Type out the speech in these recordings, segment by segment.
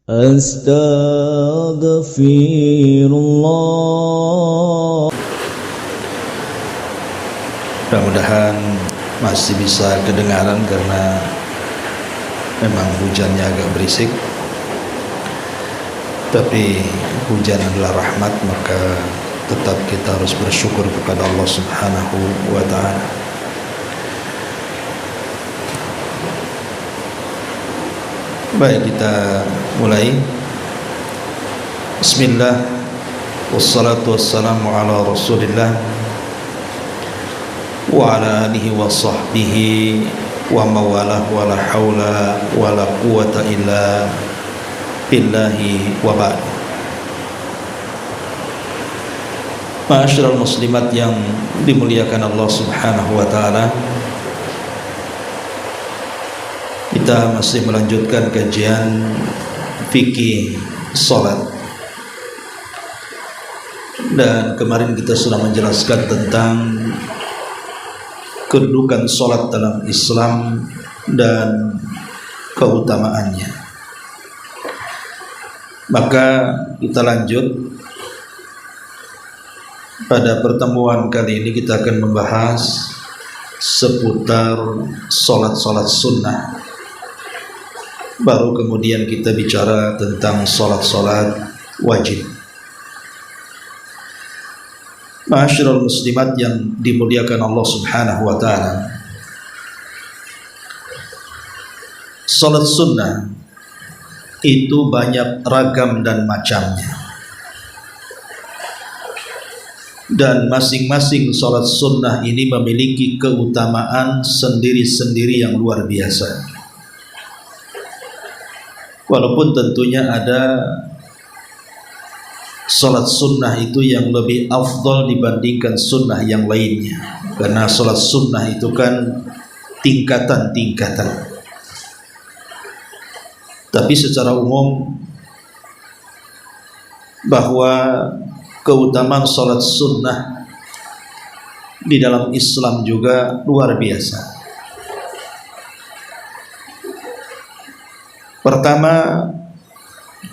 Astaghfirullah. Mudah-mudahan masih bisa kedengaran karena memang hujannya agak berisik. Tapi hujan adalah rahmat, maka tetap kita harus bersyukur kepada Allah Subhanahu wa ta'ala. Baik, kita mulai. Bismillah, wassalatu wassalamu ala rasulillah wa ala alihi wa sahbihi wa mawalah, wa la hawla wa la quwata illa billahi wa ba'd. Ma'asyiral muslimat yang dimuliakan Allah Subhanahu wa ta'ala, kita masih melanjutkan kajian fikih salat. Dan kemarin kita sudah menjelaskan tentang kedudukan salat dalam Islam dan keutamaannya. Maka kita lanjut. Pada pertemuan kali ini kita akan membahas seputar salat-salat sunnah. Baru kemudian kita bicara tentang salat-salat wajib. Ma'asyiral muslimat yang dimuliakan Allah Subhanahu wa ta'ala, salat sunnah itu banyak ragam dan macamnya, dan masing-masing salat sunnah ini memiliki keutamaan sendiri-sendiri yang luar biasa. Walaupun tentunya ada salat sunnah itu yang lebih afdal dibandingkan sunnah yang lainnya, karena salat sunnah itu kan tingkatan-tingkatan. Tapi secara umum bahwa keutamaan salat sunnah di dalam Islam juga luar biasa. Pertama,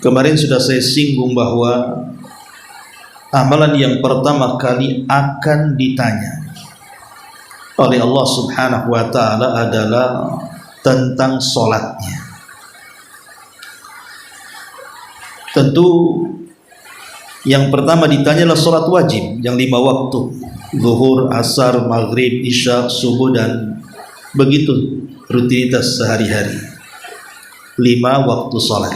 kemarin sudah saya singgung bahwa amalan yang pertama kali akan ditanya oleh Allah Subhanahu wa ta'ala adalah tentang salatnya. Tentu yang pertama ditanyalah salat wajib yang 5 waktu, zuhur, asar, maghrib, isya, subuh, dan begitu rutinitas sehari-hari, 5 waktu salat.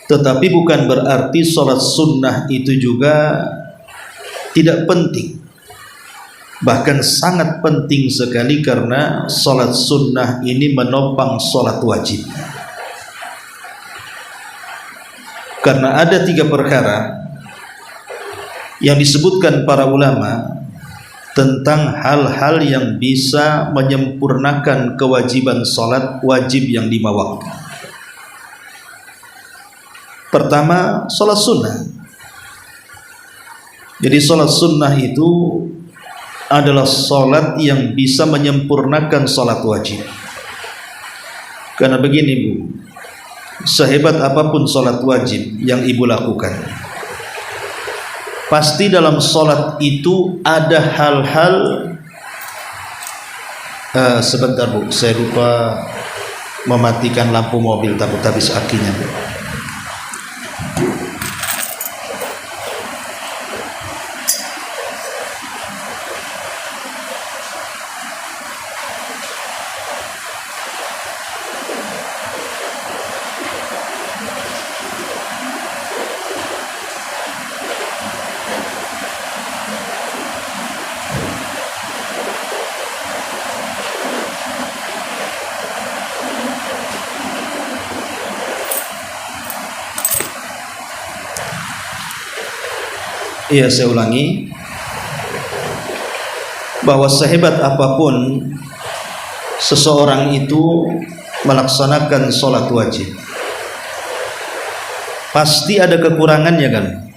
Tetapi bukan berarti salat sunnah itu juga tidak penting. Bahkan sangat penting sekali, karena salat sunnah ini menopang salat wajib. Karena ada 3 perkara yang disebutkan para ulama tentang hal-hal yang bisa menyempurnakan kewajiban salat wajib yang 5 waktu. Pertama, salat sunnah. Jadi salat sunnah itu adalah salat yang bisa menyempurnakan salat wajib. Karena begini Bu, sehebat apapun salat wajib yang ibu lakukan, pasti dalam salat itu ada hal-hal sebentar Bu, saya lupa mematikan lampu mobil, takut habis akinya Bu. Iya, saya ulangi, bahwa sehebat apapun seseorang itu melaksanakan sholat wajib, pasti ada kekurangannya kan.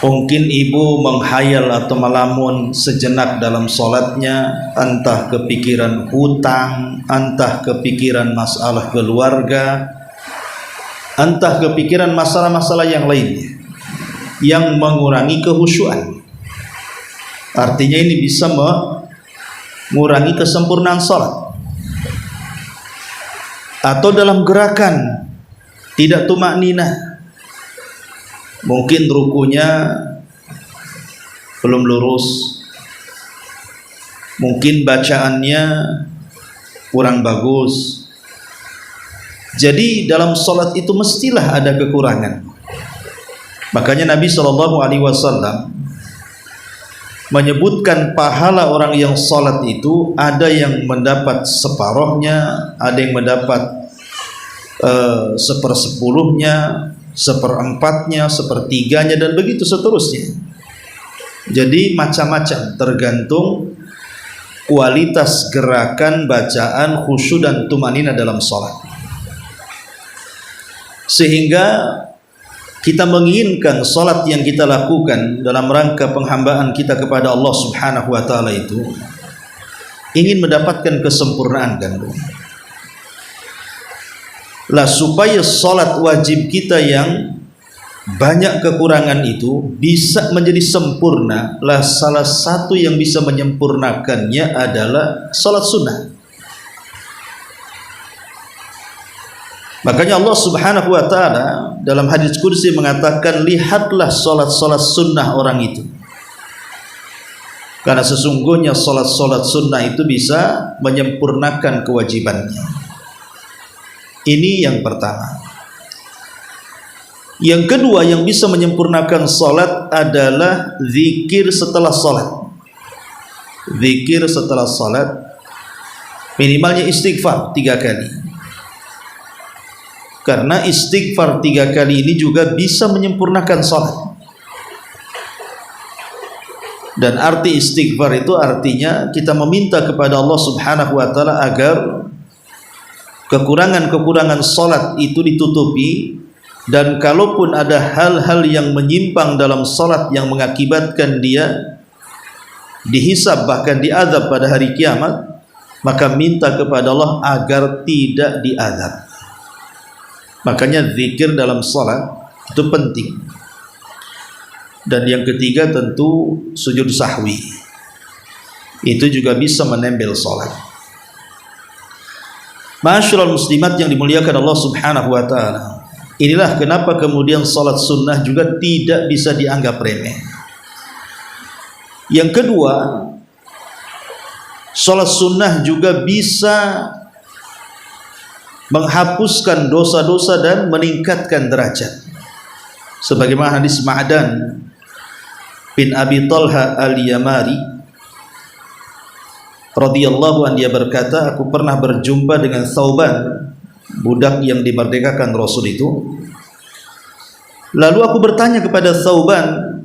Mungkin ibu menghayal atau melamun sejenak dalam sholatnya, entah kepikiran hutang, entah kepikiran masalah keluarga, entah kepikiran masalah-masalah yang lainnya yang mengurangi kehusyuan. Artinya ini bisa mengurangi kesempurnaan sholat. Atau dalam gerakan tidak tumakninah, mungkin rukunya belum lurus, mungkin bacaannya kurang bagus. Jadi dalam sholat itu mestilah ada kekurangan. Makanya Nabi SAW menyebutkan pahala orang yang sholat itu ada yang mendapat separohnya, ada yang mendapat sepersepuluhnya, seperempatnya, sepertiganya, dan begitu seterusnya. Jadi macam-macam, tergantung kualitas gerakan, bacaan, khusyuk dan tumanina dalam sholat. Sehingga kita menginginkan sholat yang kita lakukan dalam rangka penghambaan kita kepada Allah Subhanahu wa ta'ala itu ingin mendapatkan kesempurnaan kan. Lah supaya sholat wajib kita yang banyak kekurangan itu bisa menjadi sempurna, lah salah satu yang bisa menyempurnakannya adalah sholat sunnah. Makanya Allah Subhanahu wa ta'ala dalam hadis qudsi mengatakan, lihatlah sholat-sholat sunnah orang itu, karena sesungguhnya sholat-sholat sunnah itu bisa menyempurnakan kewajibannya. Ini yang pertama. Yang kedua yang bisa menyempurnakan sholat adalah zikir setelah sholat. Zikir setelah sholat, minimalnya istighfar 3 kali. Karena istighfar 3 kali ini juga bisa menyempurnakan sholat. Dan arti istighfar itu artinya kita meminta kepada Allah Subhanahu wa ta'ala agar kekurangan-kekurangan sholat itu ditutupi, dan kalaupun ada hal-hal yang menyimpang dalam sholat yang mengakibatkan dia dihisab bahkan diazab pada hari kiamat, maka minta kepada Allah agar tidak diazab. Makanya zikir dalam sholat itu penting. Dan yang ketiga tentu sujud sahwi, itu juga bisa menempel sholat. Ma'asyiral muslimat yang dimuliakan Allah Subhanahu wa ta'ala, inilah kenapa kemudian sholat sunnah juga tidak bisa dianggap remeh. Yang kedua, sholat sunnah juga bisa menghapuskan dosa-dosa dan meningkatkan derajat. Sebagaimana hadis Ma'dan bin Abi Talha al-Yamari radhiyallahu anhu, dia berkata, aku pernah berjumpa dengan Thauban, budak yang dimerdekakan Rasul itu. Lalu aku bertanya kepada Thauban,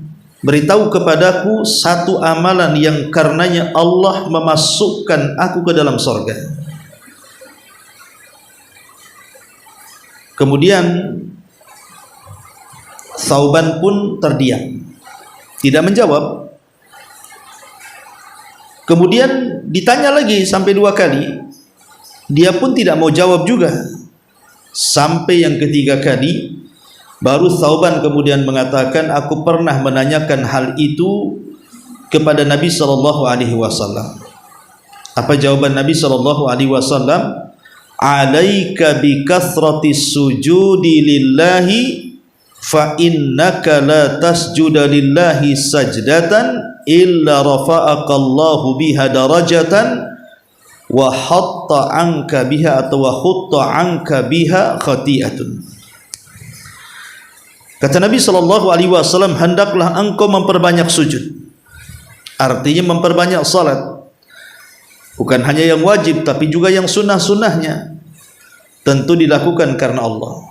beritahu kepadaku satu amalan yang karenanya Allah memasukkan aku ke dalam surga. Kemudian Thauban pun terdiam, tidak menjawab. Kemudian ditanya lagi sampai 2 kali, dia pun tidak mau jawab juga. Sampai yang ketiga kali baru Thauban kemudian mengatakan, aku pernah menanyakan hal itu kepada Nabi SAW. Apa jawaban Nabi SAW? Alaika bi kathratis sujudi lillahi fa innaka la tasjuda lillahi sajdatan illa rafa'akallahu biha darajatan wa hatta anka biha atau wa hutta anka biha khati'atun. Kata Nabi SAW, hendaklah engkau memperbanyak sujud. Artinya memperbanyak salat. Bukan hanya yang wajib, tapi juga yang sunnah-sunnahnya. Tentu dilakukan karena Allah.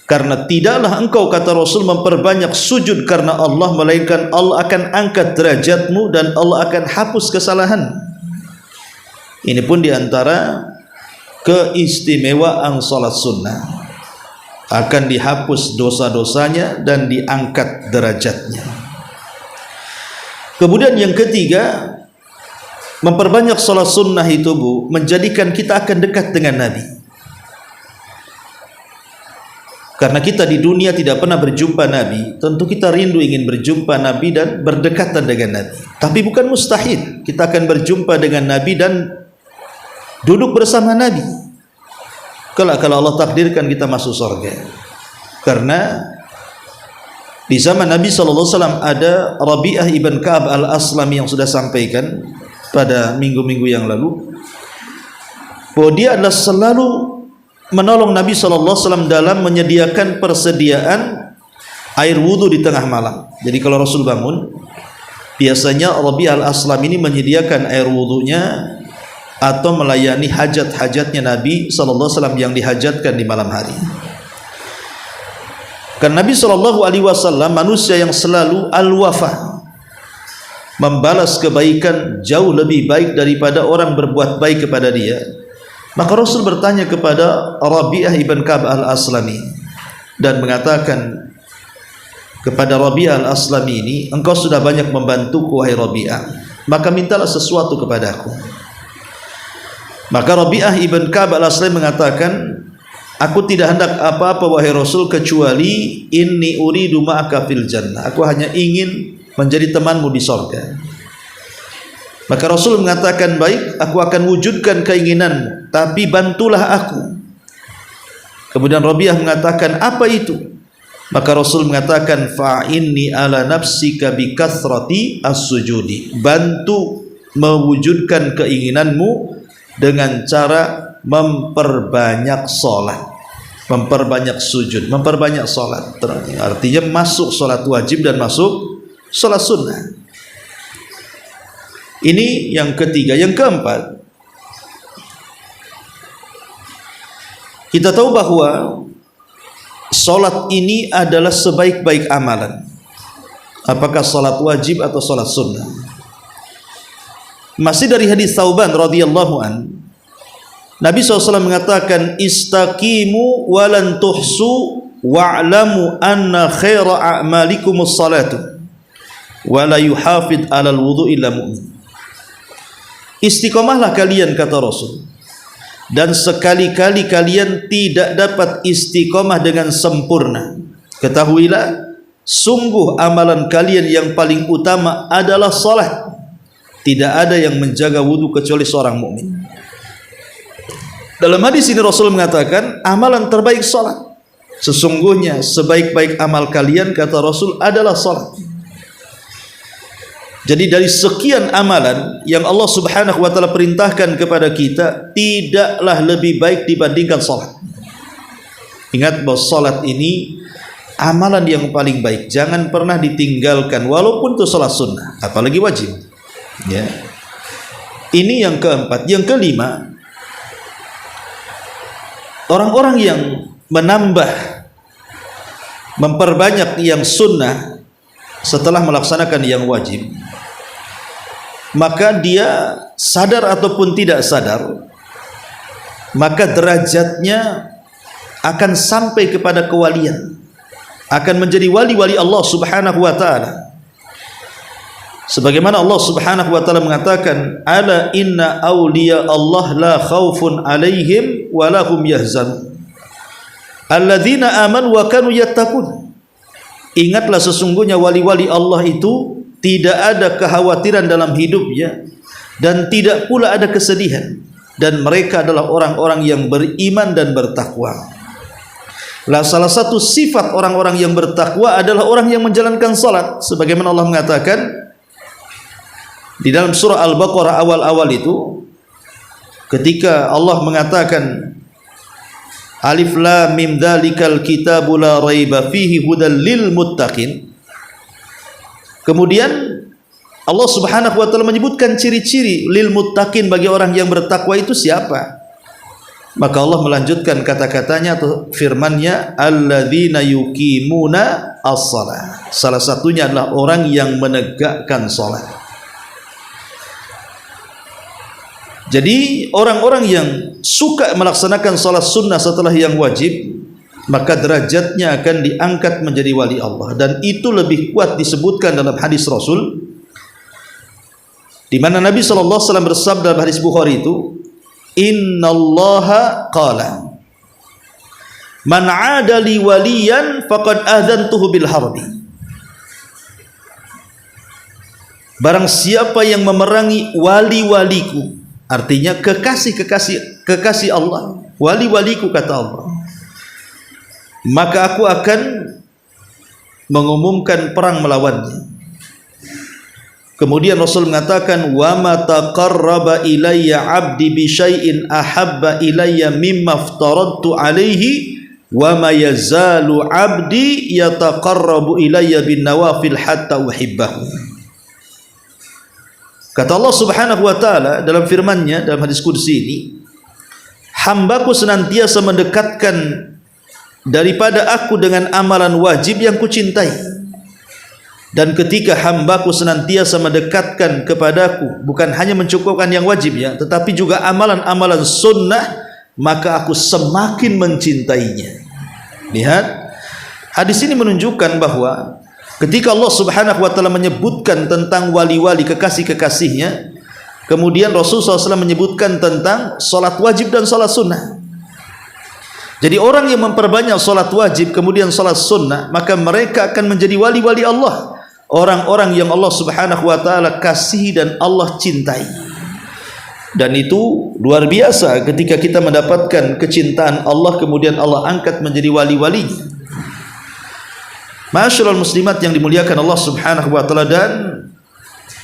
Karena tidaklah engkau, kata Rasul, memperbanyak sujud karena Allah, melainkan Allah akan angkat derajatmu dan Allah akan hapus kesalahan. Ini pun diantara keistimewaan salat sunnah. akan dihapus dosa-dosanya dan diangkat derajatnya. Kemudian yang ketiga, memperbanyak salat sunnah itu Bu, menjadikan kita akan dekat dengan Nabi. Karena kita di dunia tidak pernah berjumpa Nabi, tentu kita rindu ingin berjumpa Nabi dan berdekatan dengan Nabi. Tapi bukan mustahil kita akan berjumpa dengan Nabi dan duduk bersama Nabi kalau Allah takdirkan kita masuk surga. Karena di zaman Nabi SAW ada Rabi'ah ibn Ka'ab al-Aslami yang sudah sampaikan pada minggu-minggu yang lalu, bahwa dia adalah selalu menolong Nabi SAW dalam menyediakan persediaan air wudhu di tengah malam. Jadi kalau Rasul bangun, biasanya Rabi'ah al-Aslami ini menyediakan air wudhunya atau melayani hajat-hajatnya Nabi SAW yang dihajatkan di malam hari. Karena Nabi SAW manusia yang selalu al-wafa, membalas kebaikan jauh lebih baik daripada orang berbuat baik kepada dia. Maka Rasul bertanya kepada Rabi'ah ibn Ka'ab al-Aslami dan mengatakan kepada Rabi'ah al-Aslami ini, engkau sudah banyak membantuku wahai Rabi'ah, maka mintalah sesuatu kepadaku. Maka Rabi'ah ibn Ka'ab al-Aslami mengatakan, aku tidak hendak apa-apa wahai Rasul kecuali inni uridu ma'aka fil jannah, aku hanya ingin menjadi temanmu di sorga. Maka Rasul mengatakan, baik, aku akan wujudkan keinginanmu, tapi bantulah aku. Kemudian Rabi'ah mengatakan, apa itu? Maka Rasul mengatakan, fa'inni ala nafsika bi kathrati as-sujudi, bantu mewujudkan keinginanmu dengan cara memperbanyak salat, memperbanyak sujud, memperbanyak salat. Artinya masuk salat wajib dan masuk salat sunnah. Ini yang ketiga. Yang keempat, kita tahu bahwa salat ini adalah sebaik-baik amalan, apakah salat wajib atau salat sunnah. Masih dari hadis Thauban radhiyallahu an, Nabi SAW mengatakan, istaqimu walan tuhsu wa'lamu anna khaira a'malikumus salatu wa la yuhafid 'alal wudu' illa mu'min. Istiqomahlah kalian, kata Rasul, dan sekali-kali kalian tidak dapat istiqomah dengan sempurna. Ketahuilah, sungguh amalan kalian yang paling utama adalah salat. Tidak ada yang menjaga wudu kecuali seorang mukmin. Dalam hadis ini Rasul mengatakan, amalan terbaik salat. Sesungguhnya sebaik-baik amal kalian, kata Rasul, adalah salat. Jadi dari sekian amalan yang Allah Subhanahu wa taala perintahkan kepada kita, tidaklah lebih baik dibandingkan salat. Ingat bahwa salat ini amalan yang paling baik, jangan pernah ditinggalkan walaupun itu salat sunnah, apalagi wajib. Ya. Ini yang keempat. Yang kelima, orang-orang yang menambah, memperbanyak yang sunnah setelah melaksanakan yang wajib, maka dia sadar ataupun tidak sadar, maka derajatnya akan sampai kepada kewalian, akan menjadi wali-wali Allah Subhanahu wa taala. Sebagaimana Allah Subhanahu wa taala mengatakan, ala inna awliya Allah la khaufun alaihim wa lahum yahzanun alladzina amanu wa kanu yattaqun. Ingatlah, sesungguhnya wali-wali Allah itu tidak ada kekhawatiran dalam hidupnya dan tidak pula ada kesedihan, dan mereka adalah orang-orang yang beriman dan bertakwa. Lah, salah satu sifat orang-orang yang bertakwa adalah orang yang menjalankan salat, sebagaimana Allah mengatakan di dalam surah Al-Baqarah awal-awal itu, ketika Allah mengatakan alif lam mim dzalikal kitabu la raiba fihi hudal lil muttaqin, kemudian Allah Subhanahu wa taala menyebutkan ciri-ciri lil muttaqin, bagi orang yang bertakwa itu siapa. Maka Allah melanjutkan kata-katanya atau firman-Nya, alladzina yuqimuna as-shalah. Salah satunya adalah orang yang menegakkan salat. Jadi orang-orang yang suka melaksanakan salat sunnah setelah yang wajib, maka derajatnya akan diangkat menjadi wali Allah. Dan itu lebih kuat disebutkan dalam hadis Rasul, di mana Nabi SAW bersabda dalam hadis Bukhari itu, innallaha qala man 'ada li waliyan faqad adzantuhu bil harbi. Barang siapa yang memerangi wali-waliku, artinya kekasih Allah, wali-waliku kata Allah, maka aku akan mengumumkan perang melawannya. Kemudian Rasul mengatakan, wa ma taqarraba ilayya 'abdi bi syai'in ahabba ilayya mimma aftaradtu alaihi wa ma yazalu 'abdi yataqarrabu ilayya bin nawafil hatta uhibbahu. Kata Allah Subhanahu wa taala dalam firman-Nya dalam hadis qudsi ini, hambaku senantiasa mendekatkan daripada aku dengan amalan wajib yang kucintai. Dan ketika hambaku senantiasa mendekatkan kepadaku, bukan hanya mencukupkan yang wajib ya, tetapi juga amalan-amalan sunnah, maka aku semakin mencintainya. Lihat, hadis ini menunjukkan bahwa ketika Allah Subhanahu wa taala menyebutkan tentang wali-wali kekasih-kekasihnya, kemudian Rasulullah SAW menyebutkan tentang salat wajib dan salat sunnah. Jadi orang yang memperbanyak salat wajib kemudian salat sunnah, maka mereka akan menjadi wali-wali Allah, orang-orang yang Allah Subhanahu wa taala kasihi dan Allah cintai. Dan itu luar biasa ketika kita mendapatkan kecintaan Allah kemudian Allah angkat menjadi wali-walinya. Ma'asyiral muslimat yang dimuliakan Allah Subhanahu wa taala, dan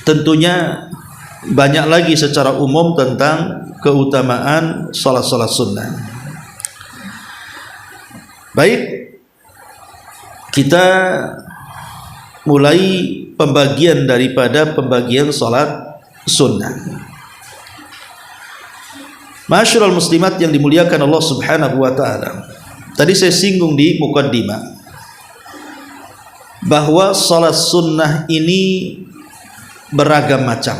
tentunya banyak lagi secara umum tentang keutamaan salat-salat sunnah. Baik, kita mulai pembagian daripada pembagian salat sunnah. Ma'asyiral muslimat yang dimuliakan Allah Subhanahu wa taala, tadi saya singgung di mukaddimah bahwa salat sunnah ini beragam macam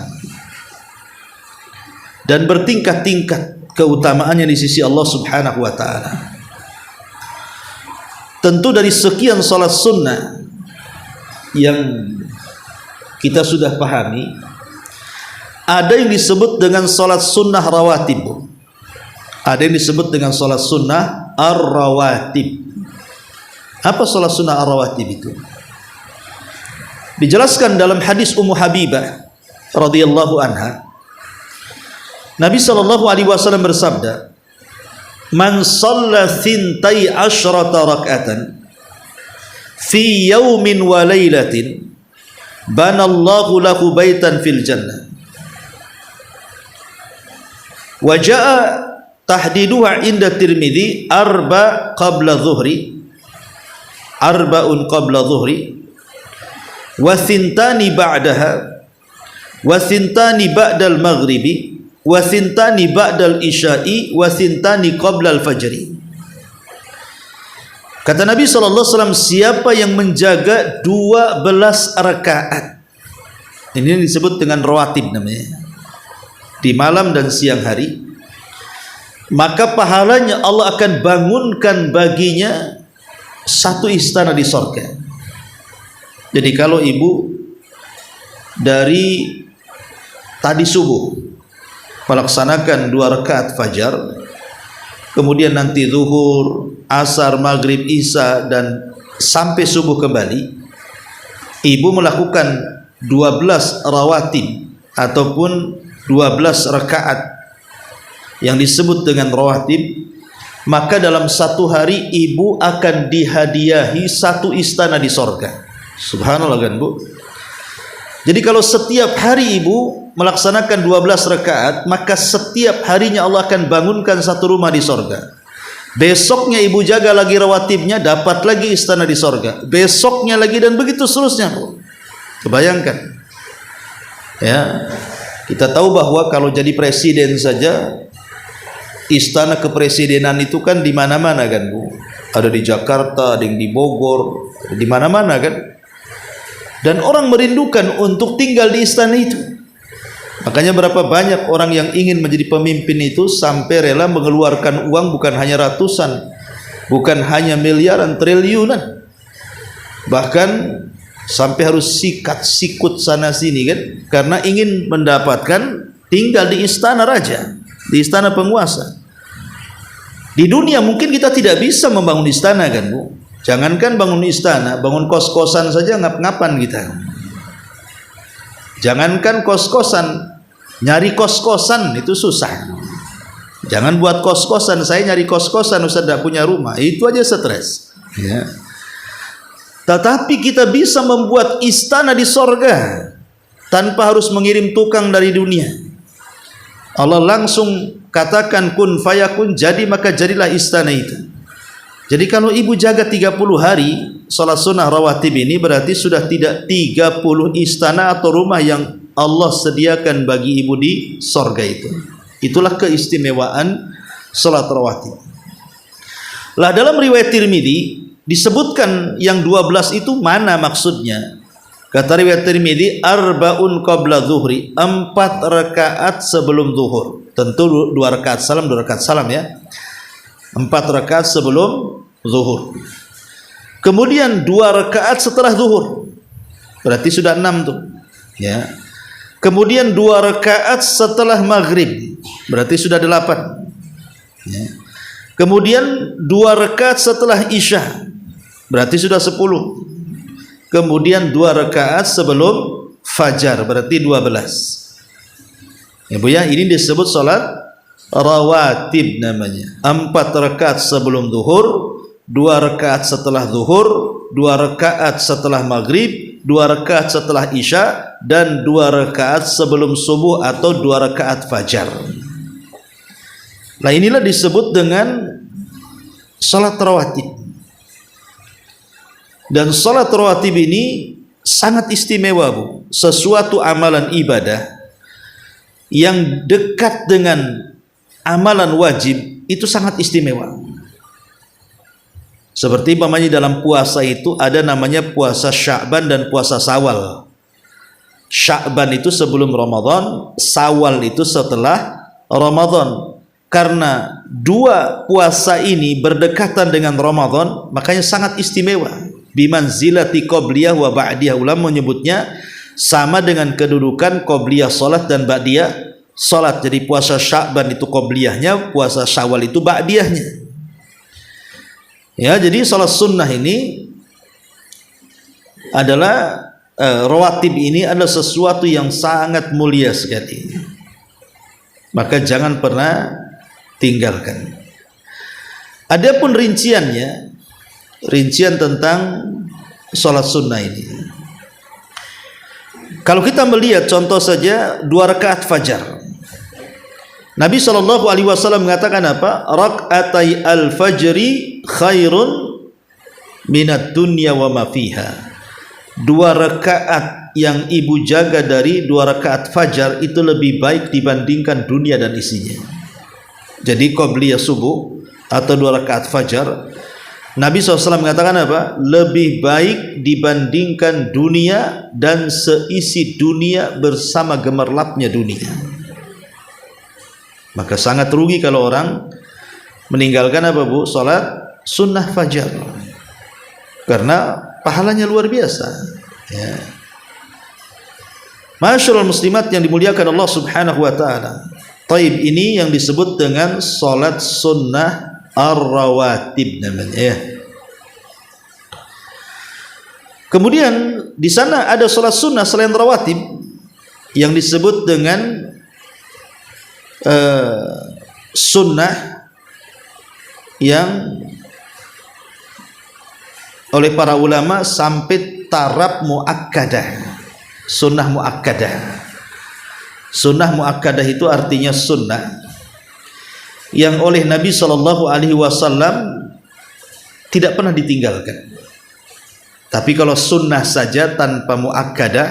dan bertingkat-tingkat keutamaannya di sisi Allah Subhanahu wa taala. Tentu dari sekian salat sunnah yang kita sudah pahami, ada yang disebut dengan salat sunnah rawatib, ada yang disebut dengan salat sunnah ar-rawatib. Apa salat sunnah ar-rawatib itu? Dijelaskan dalam hadis Ummu Habibah radhiyallahu anha, Nabi sallallahu alaihi wasallam bersabda, man shalla thintai asyrata rak'atan fi yaumin wa lailatin banallahu lahu baitan fil jannah. Wa jaa tahdiduha inda Tirmidzi arba'un qabla dhuhri wa thintani ba'daha wa thintani ba'dal maghribi wa thintani ba'dal isya'i wa thintani qabla al-fajri. Kata Nabi SAW, siapa yang menjaga 12 rakaat, ini disebut dengan rawatib namanya, di malam dan siang hari, maka pahalanya Allah akan bangunkan baginya satu istana di surga. Jadi kalau ibu dari tadi subuh melaksanakan 2 rakaat fajar, kemudian nanti zuhur, asar, maghrib, isya, dan sampai subuh kembali, ibu melakukan 12 rawatib ataupun 12 rakaat yang disebut dengan rawatib, maka dalam satu hari ibu akan dihadiahi satu istana di sorga. Subhanallah kan bu? Jadi kalau setiap hari ibu melaksanakan 12 rakaat, maka setiap harinya Allah akan bangunkan satu rumah di sorga. Besoknya ibu jaga lagi rawatibnya, dapat lagi istana di sorga. Besoknya lagi, dan begitu seterusnya. Kebayangkan ya, kita tahu bahwa kalau jadi presiden saja, istana kepresidenan itu kan di mana-mana kan bu. Ada di Jakarta, ada yang di Bogor, di mana-mana kan. Dan orang merindukan untuk tinggal di istana itu. Makanya berapa banyak orang yang ingin menjadi pemimpin itu sampai rela mengeluarkan uang bukan hanya ratusan, bukan hanya miliaran, triliunan, bahkan sampai harus sikat sikut sana sini kan, karena ingin mendapatkan tinggal di istana raja, di istana penguasa. Di dunia mungkin kita tidak bisa membangun istana kan Bu, jangankan bangun istana, bangun kos-kosan saja ngap-ngapan kita. Jangankan kos-kosan, nyari kos-kosan itu susah. Jangan buat kos-kosan, saya nyari kos-kosan Ustaz tidak punya rumah, itu aja stres ya. Tetapi kita bisa membuat istana di sorga tanpa harus mengirim tukang dari dunia. Allah langsung katakan kun fayakun, jadi maka jadilah istana itu. Jadi kalau ibu jaga 30 hari salat sunnah rawatib ini, berarti sudah tidak 30 istana atau rumah yang Allah sediakan bagi ibu di sorga itu. Itulah keistimewaan salat rawatib. Lah dalam riwayat Tirmidzi disebutkan yang 12 itu mana maksudnya? Kata riwayat Tirmidzi, arbaun qabla zuhri, 4 rakaat sebelum zuhur. Tentu 2 rakaat salam ya. 4 rakaat sebelum zuhur. Kemudian 2 rakaat setelah zuhur. Berarti sudah 6 tuh. Ya. Kemudian 2 rakaat setelah maghrib, berarti sudah 8 ya. Kemudian 2 rakaat setelah isya, berarti sudah 10. Kemudian 2 rakaat sebelum fajar, berarti 12 ya Bu ya. Ini disebut salat rawatib namanya. 4 rakaat sebelum zuhur, 2 rakaat setelah zuhur, 2 rakaat setelah maghrib, 2 rakaat setelah isya, dan 2 rakaat sebelum subuh atau 2 rakaat fajar. Nah inilah disebut dengan salat rawatib. Dan salat rawatib ini sangat istimewa Bu. Sesuatu amalan ibadah yang dekat dengan amalan wajib itu sangat istimewa. Seperti umpamanya dalam puasa itu ada namanya puasa Sya'ban dan puasa Syawal. Sya'ban itu sebelum Ramadan, Syawal itu setelah Ramadan. Karena 2 puasa ini berdekatan dengan Ramadan, makanya sangat istimewa. Bimanzilati qabliyah wa ba'diyah, ulama menyebutnya sama dengan kedudukan qabliyah salat dan ba'diyah salat. Jadi puasa Sya'ban itu qabliyahnya, puasa Syawal itu ba'diyahnya. Ya, jadi salat sunnah ini adalah rawatib ini adalah sesuatu yang sangat mulia sekali. Maka jangan pernah tinggalkan. Adapun rinciannya, rincian tentang salat sunnah ini. Kalau kita melihat contoh saja 2 rakaat fajar. Nabi SAW mengatakan apa? Rak'atai al-fajri khairun minat dunya wa ma fiha. 2 rakaat yang ibu jaga dari 2 rakaat fajar itu lebih baik dibandingkan dunia dan isinya. Jadi qabliyah subuh atau 2 rakaat fajar, Nabi SAW mengatakan apa? Lebih baik dibandingkan dunia dan seisi dunia bersama gemerlapnya dunia. Maka sangat rugi kalau orang meninggalkan apa Bu? Salat sunnah fajar. Karena pahalanya luar biasa ya. Masyaallah muslimat yang dimuliakan Allah Subhanahu wa taala. Taib ini yang disebut dengan salat sunnah ar-rawatib namanya ya. Kemudian di sana ada salat sunnah selain rawatib yang disebut dengan sunnah yang oleh para ulama sampai taraf muakkadah. Sunnah muakkadah. Sunnah muakkadah itu artinya sunnah yang oleh Nabi SAW tidak pernah ditinggalkan. Tapi kalau sunnah saja tanpa muakkadah,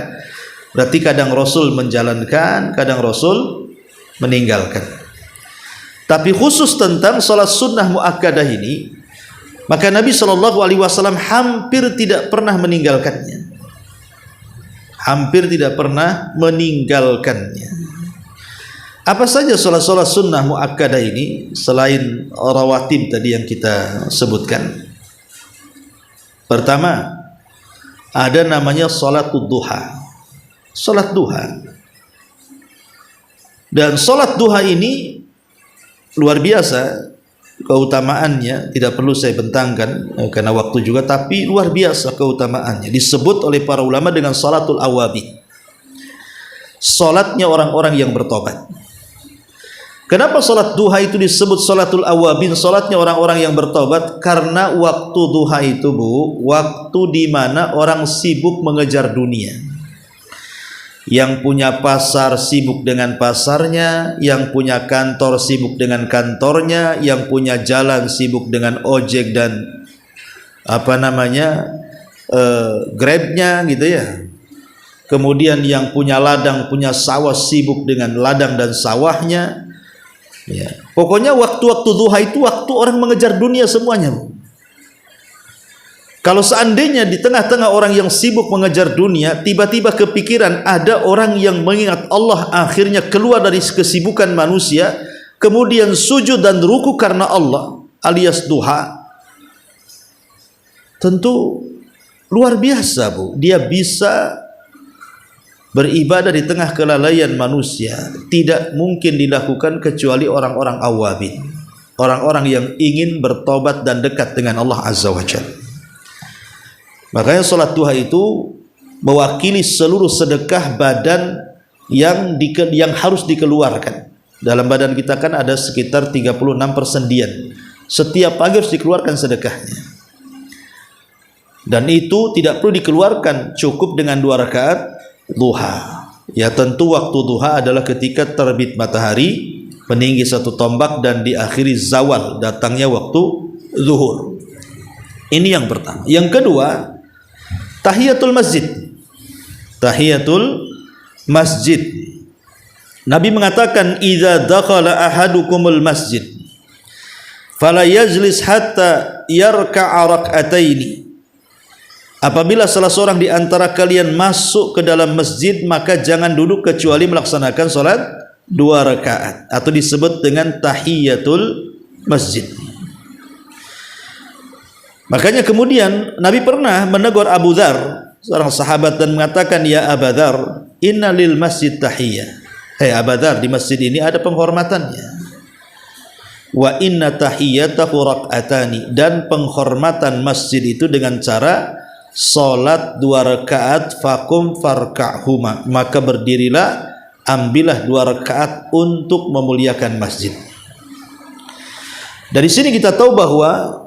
berarti kadang Rasul menjalankan, kadang Rasul meninggalkan. Tapi khusus tentang salat sunnah muakkadah ini, maka Nabi SAW hampir tidak pernah meninggalkannya. Hampir tidak pernah meninggalkannya. Apa saja sholat-sholat sunnah muakkadah ini selain rawatib tadi yang kita sebutkan? Pertama, ada namanya sholatul duha. Sholat duha. Dan sholat duha ini luar biasa keutamaannya, tidak perlu saya bentangkan karena waktu juga, tapi luar biasa keutamaannya. Disebut oleh para ulama dengan sholatul awabin, sholatnya orang-orang yang bertobat. Kenapa sholat duha itu disebut sholatul awabin, sholatnya orang-orang yang bertobat? Karena waktu duha itu, Bu, waktu di mana orang sibuk mengejar dunia. Yang punya pasar sibuk dengan pasarnya, yang punya kantor sibuk dengan kantornya, yang punya jalan sibuk dengan ojek dan Grabnya gitu ya. Kemudian yang punya ladang, punya sawah sibuk dengan ladang dan sawahnya. Ya. Pokoknya waktu-waktu duha itu waktu orang mengejar dunia semuanya. Kalau seandainya di tengah-tengah orang yang sibuk mengejar dunia, tiba-tiba kepikiran ada orang yang mengingat Allah, akhirnya keluar dari kesibukan manusia, kemudian sujud dan ruku karena Allah, alias duha, tentu luar biasa, Bu. Dia bisa beribadah di tengah kelalaian manusia. Tidak mungkin dilakukan kecuali orang-orang awabin, orang-orang yang ingin bertobat dan dekat dengan Allah Azza wa Jalla. Makanya sholat duha itu mewakili seluruh sedekah badan yang harus dikeluarkan. Dalam badan kita kan ada sekitar 36 persendian. Setiap pagi harus dikeluarkan sedekahnya. Dan itu tidak perlu dikeluarkan, cukup dengan 2 rakaat duha. Ya, tentu waktu duha adalah ketika terbit matahari, meninggi 1 tombak dan diakhiri zawal, datangnya waktu zuhur. Ini yang pertama. Yang kedua, tahiyatul masjid. Tahiyatul masjid. Nabi mengatakan, "Idza dakhala ahadukumul masjid fala yajlis hatta yarka'a rak'ataini." Apabila salah seorang di antara kalian masuk ke dalam masjid, maka jangan duduk kecuali melaksanakan salat 2 rakaat, atau disebut dengan tahiyatul masjid. Makanya kemudian Nabi pernah menegur Abu Dzar, seorang sahabat, dan mengatakan, "Ya Abu Dzar, inna lil masjid tahiyah." Hei Abu Dzar, di masjid ini ada penghormatannya. Wa inna tahiyatahu rak'atani, dan penghormatan masjid itu dengan cara salat 2 rakaat, fakum farka'huma, maka berdirilah, ambillah 2 rakaat untuk memuliakan masjid. Dari sini kita tahu bahwa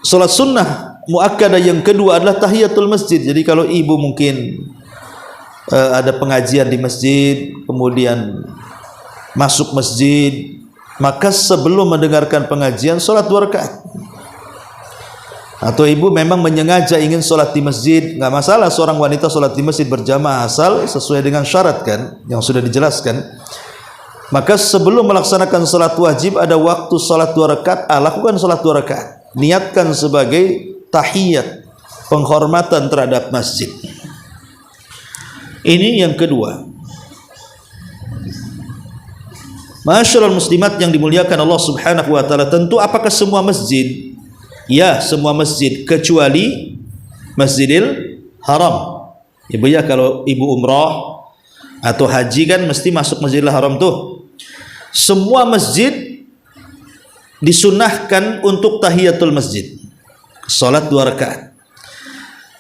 salat sunnah muakkadah yang kedua adalah tahiyatul masjid. Jadi kalau ibu mungkin ada pengajian di masjid, kemudian masuk masjid, maka sebelum mendengarkan pengajian salat 2 rakaat. Atau ibu memang menyengaja ingin sholat di masjid, nggak masalah seorang wanita sholat di masjid berjamaah, asal sesuai dengan syarat kan yang sudah dijelaskan. Maka sebelum melaksanakan sholat wajib ada waktu sholat 2 rakaat, lakukan sholat 2 rakaat, niatkan sebagai tahiyat, penghormatan terhadap masjid. Ini yang kedua. Masyaallah muslimat yang dimuliakan Allah Subhanahu wa taala, tentu apakah semua masjid? Ya, semua masjid kecuali Masjidil Haram. Ibu ya, kalau ibu umrah atau haji kan mesti masuk Masjidil Haram tuh. Semua masjid disunahkan untuk tahiyatul masjid, salat 2 rakaat,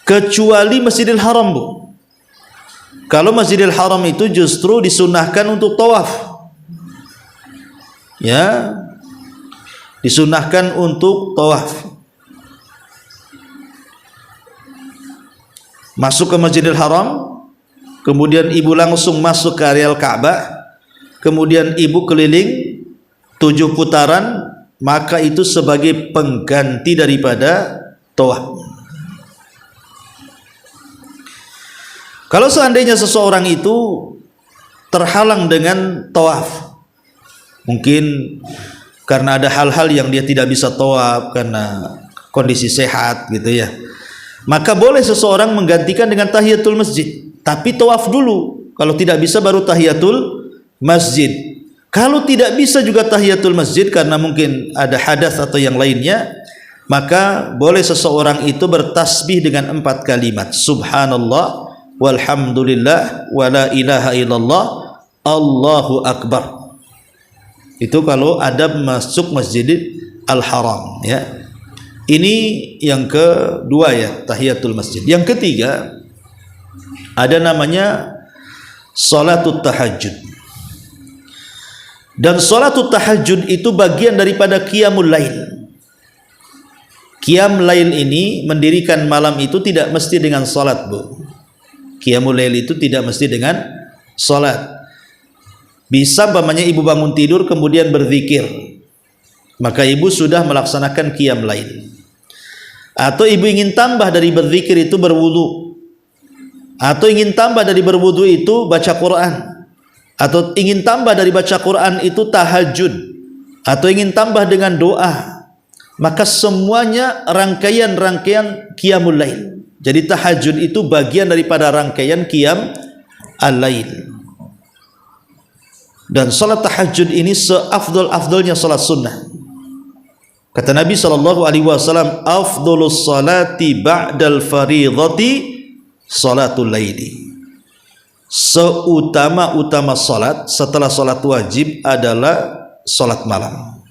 kecuali Masjidil Haram, Bu. Kalau Masjidil Haram itu justru disunahkan untuk tawaf. Ya, disunahkan untuk tawaf. Masuk ke Masjidil Haram, kemudian ibu langsung masuk ke areal Ka'bah, kemudian ibu keliling 7 putaran, maka itu sebagai pengganti daripada tawaf. Kalau seandainya seseorang itu terhalang dengan tawaf, mungkin karena ada hal-hal yang dia tidak bisa tawaf karena kondisi sehat gitu ya, maka boleh seseorang menggantikan dengan tahiyatul masjid, tapi tawaf dulu. Kalau tidak bisa baru tahiyatul masjid. Kalau tidak bisa juga tahiyatul masjid karena mungkin ada hadas atau yang lainnya, maka boleh seseorang itu bertasbih dengan 4 kalimat. Subhanallah, walhamdulillah, wala ilaha illallah, Allahu akbar. Itu kalau adab masuk Masjidil Al-Haram, ya. Ini yang kedua ya, tahiyatul masjid. Yang ketiga ada namanya salatut tahajud. Dan salatut tahajud itu bagian daripada qiyamul lail. Qiyam lail ini, mendirikan malam itu tidak mesti dengan salat, Bu. Qiyamul lail itu tidak mesti dengan salat. Bisa umpamanya ibu bangun tidur kemudian berzikir, maka ibu sudah melaksanakan qiyam lail. Atau ibu ingin tambah dari berzikir itu berwudu, atau ingin tambah dari berwudu itu baca Quran, atau ingin tambah dari baca Quran itu tahajud, atau ingin tambah dengan doa, maka semuanya rangkaian-rangkaian qiyamul lail. Jadi tahajud itu bagian daripada rangkaian qiyam al-lail. Dan salat tahajud ini seafdal-afdalnya salat sunnah. Kata Nabi SAW, afdalus salati ba'dal faridhati salatul laili. Seutama-utama salat setelah salat wajib adalah salat malam.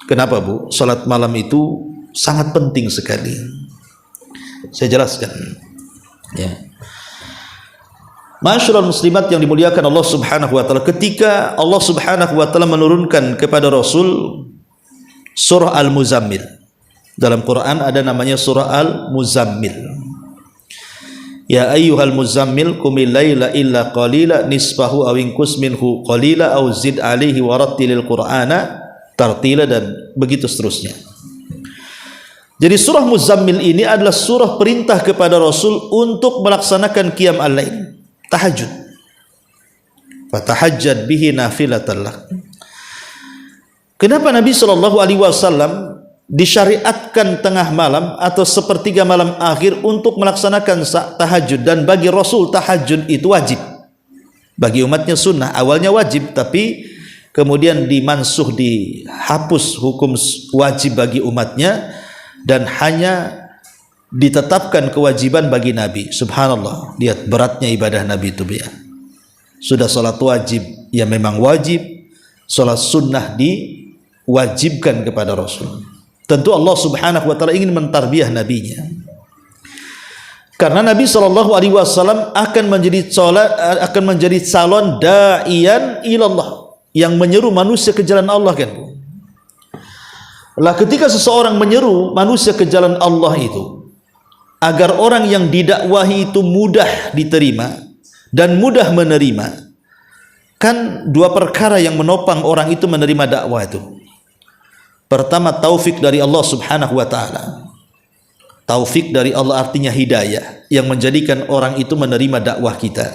Kenapa, Bu? Salat malam itu sangat penting sekali. Saya jelaskan, ya. Masyarul muslimat yang dimuliakan Allah Subhanahu wa taala, ketika Allah Subhanahu wa taala menurunkan kepada Rasul surah Al-Muzammil. Dalam Quran ada namanya surah Al-Muzammil. Ya ayyuhal muzammil qumil laila illa qalila nisfahu aw inqus minhu qalila aw zid alaihi warattilil qur'ana tartila, dan begitu seterusnya. Jadi surah Muzammil ini adalah surah perintah kepada Rasul untuk melaksanakan qiyam al-lail, tahajud. Fatahajjad bihi nafilatan lak. Kenapa Nabi SAW disyariatkan tengah malam atau sepertiga malam akhir untuk melaksanakan tahajud? Dan bagi Rasul tahajud itu wajib, bagi umatnya sunnah. Awalnya wajib, tapi kemudian dimansuh, dihapus hukum wajib bagi umatnya, dan hanya ditetapkan kewajiban bagi Nabi. Subhanallah, lihat beratnya ibadah Nabi itu, ya. Sudah salat wajib ya memang wajib, salat sunnah diwajibkan kepada Rasul. Tentu Allah Subhanahu wa taala ingin mentarbiyah nabinya. Karena Nabi SAW akan menjadi calon da'iyan ilallah, yang menyeru manusia ke jalan Allah, kan? Lah ketika seseorang menyeru manusia ke jalan Allah itu, agar orang yang didakwahi itu mudah diterima dan mudah menerima, kan dua perkara yang menopang orang itu menerima dakwah itu. Pertama, taufik dari Allah Subhanahu wa taala. Taufik dari Allah artinya hidayah yang menjadikan orang itu menerima dakwah kita.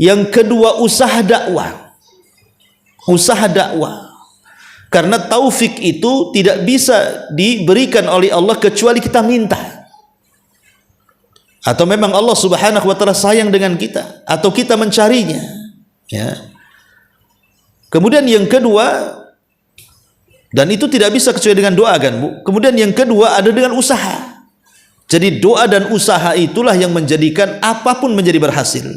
Yang kedua, usaha dakwah. Usaha dakwah. Karena taufik itu tidak bisa diberikan oleh Allah kecuali kita minta. Atau memang Allah Subhanahu wa taala sayang dengan kita, atau kita mencarinya, ya. Kemudian yang kedua, dan itu tidak bisa kecuali dengan doa, kan, Bu? Kemudian yang kedua ada dengan usaha. Jadi doa dan usaha itulah yang menjadikan apapun menjadi berhasil.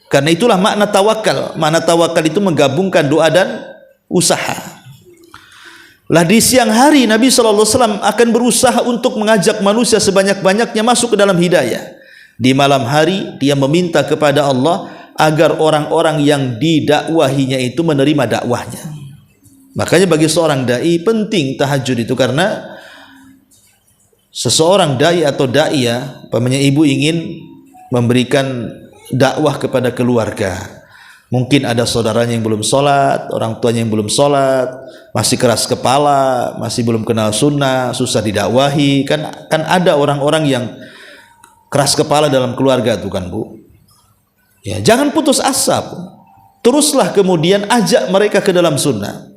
Karena itulah makna tawakal. Makna tawakal itu menggabungkan doa dan usaha. Lah di siang hari Nabi SAW akan berusaha untuk mengajak manusia sebanyak-banyaknya masuk ke dalam hidayah. Di malam hari dia meminta kepada Allah agar orang-orang yang didakwahinya itu menerima dakwahnya. Makanya bagi seorang dai penting tahajud itu, karena seseorang dai atau daiyah, umpamanya ibu ingin memberikan dakwah kepada keluarga, mungkin ada saudaranya yang belum sholat, orang tuanya yang belum sholat, masih keras kepala, masih belum kenal sunnah, susah didakwahi, kan ada orang-orang yang keras kepala dalam keluarga tuh, kan, Bu. Ya, jangan putus asa, Bu. Teruslah kemudian ajak mereka ke dalam sunnah.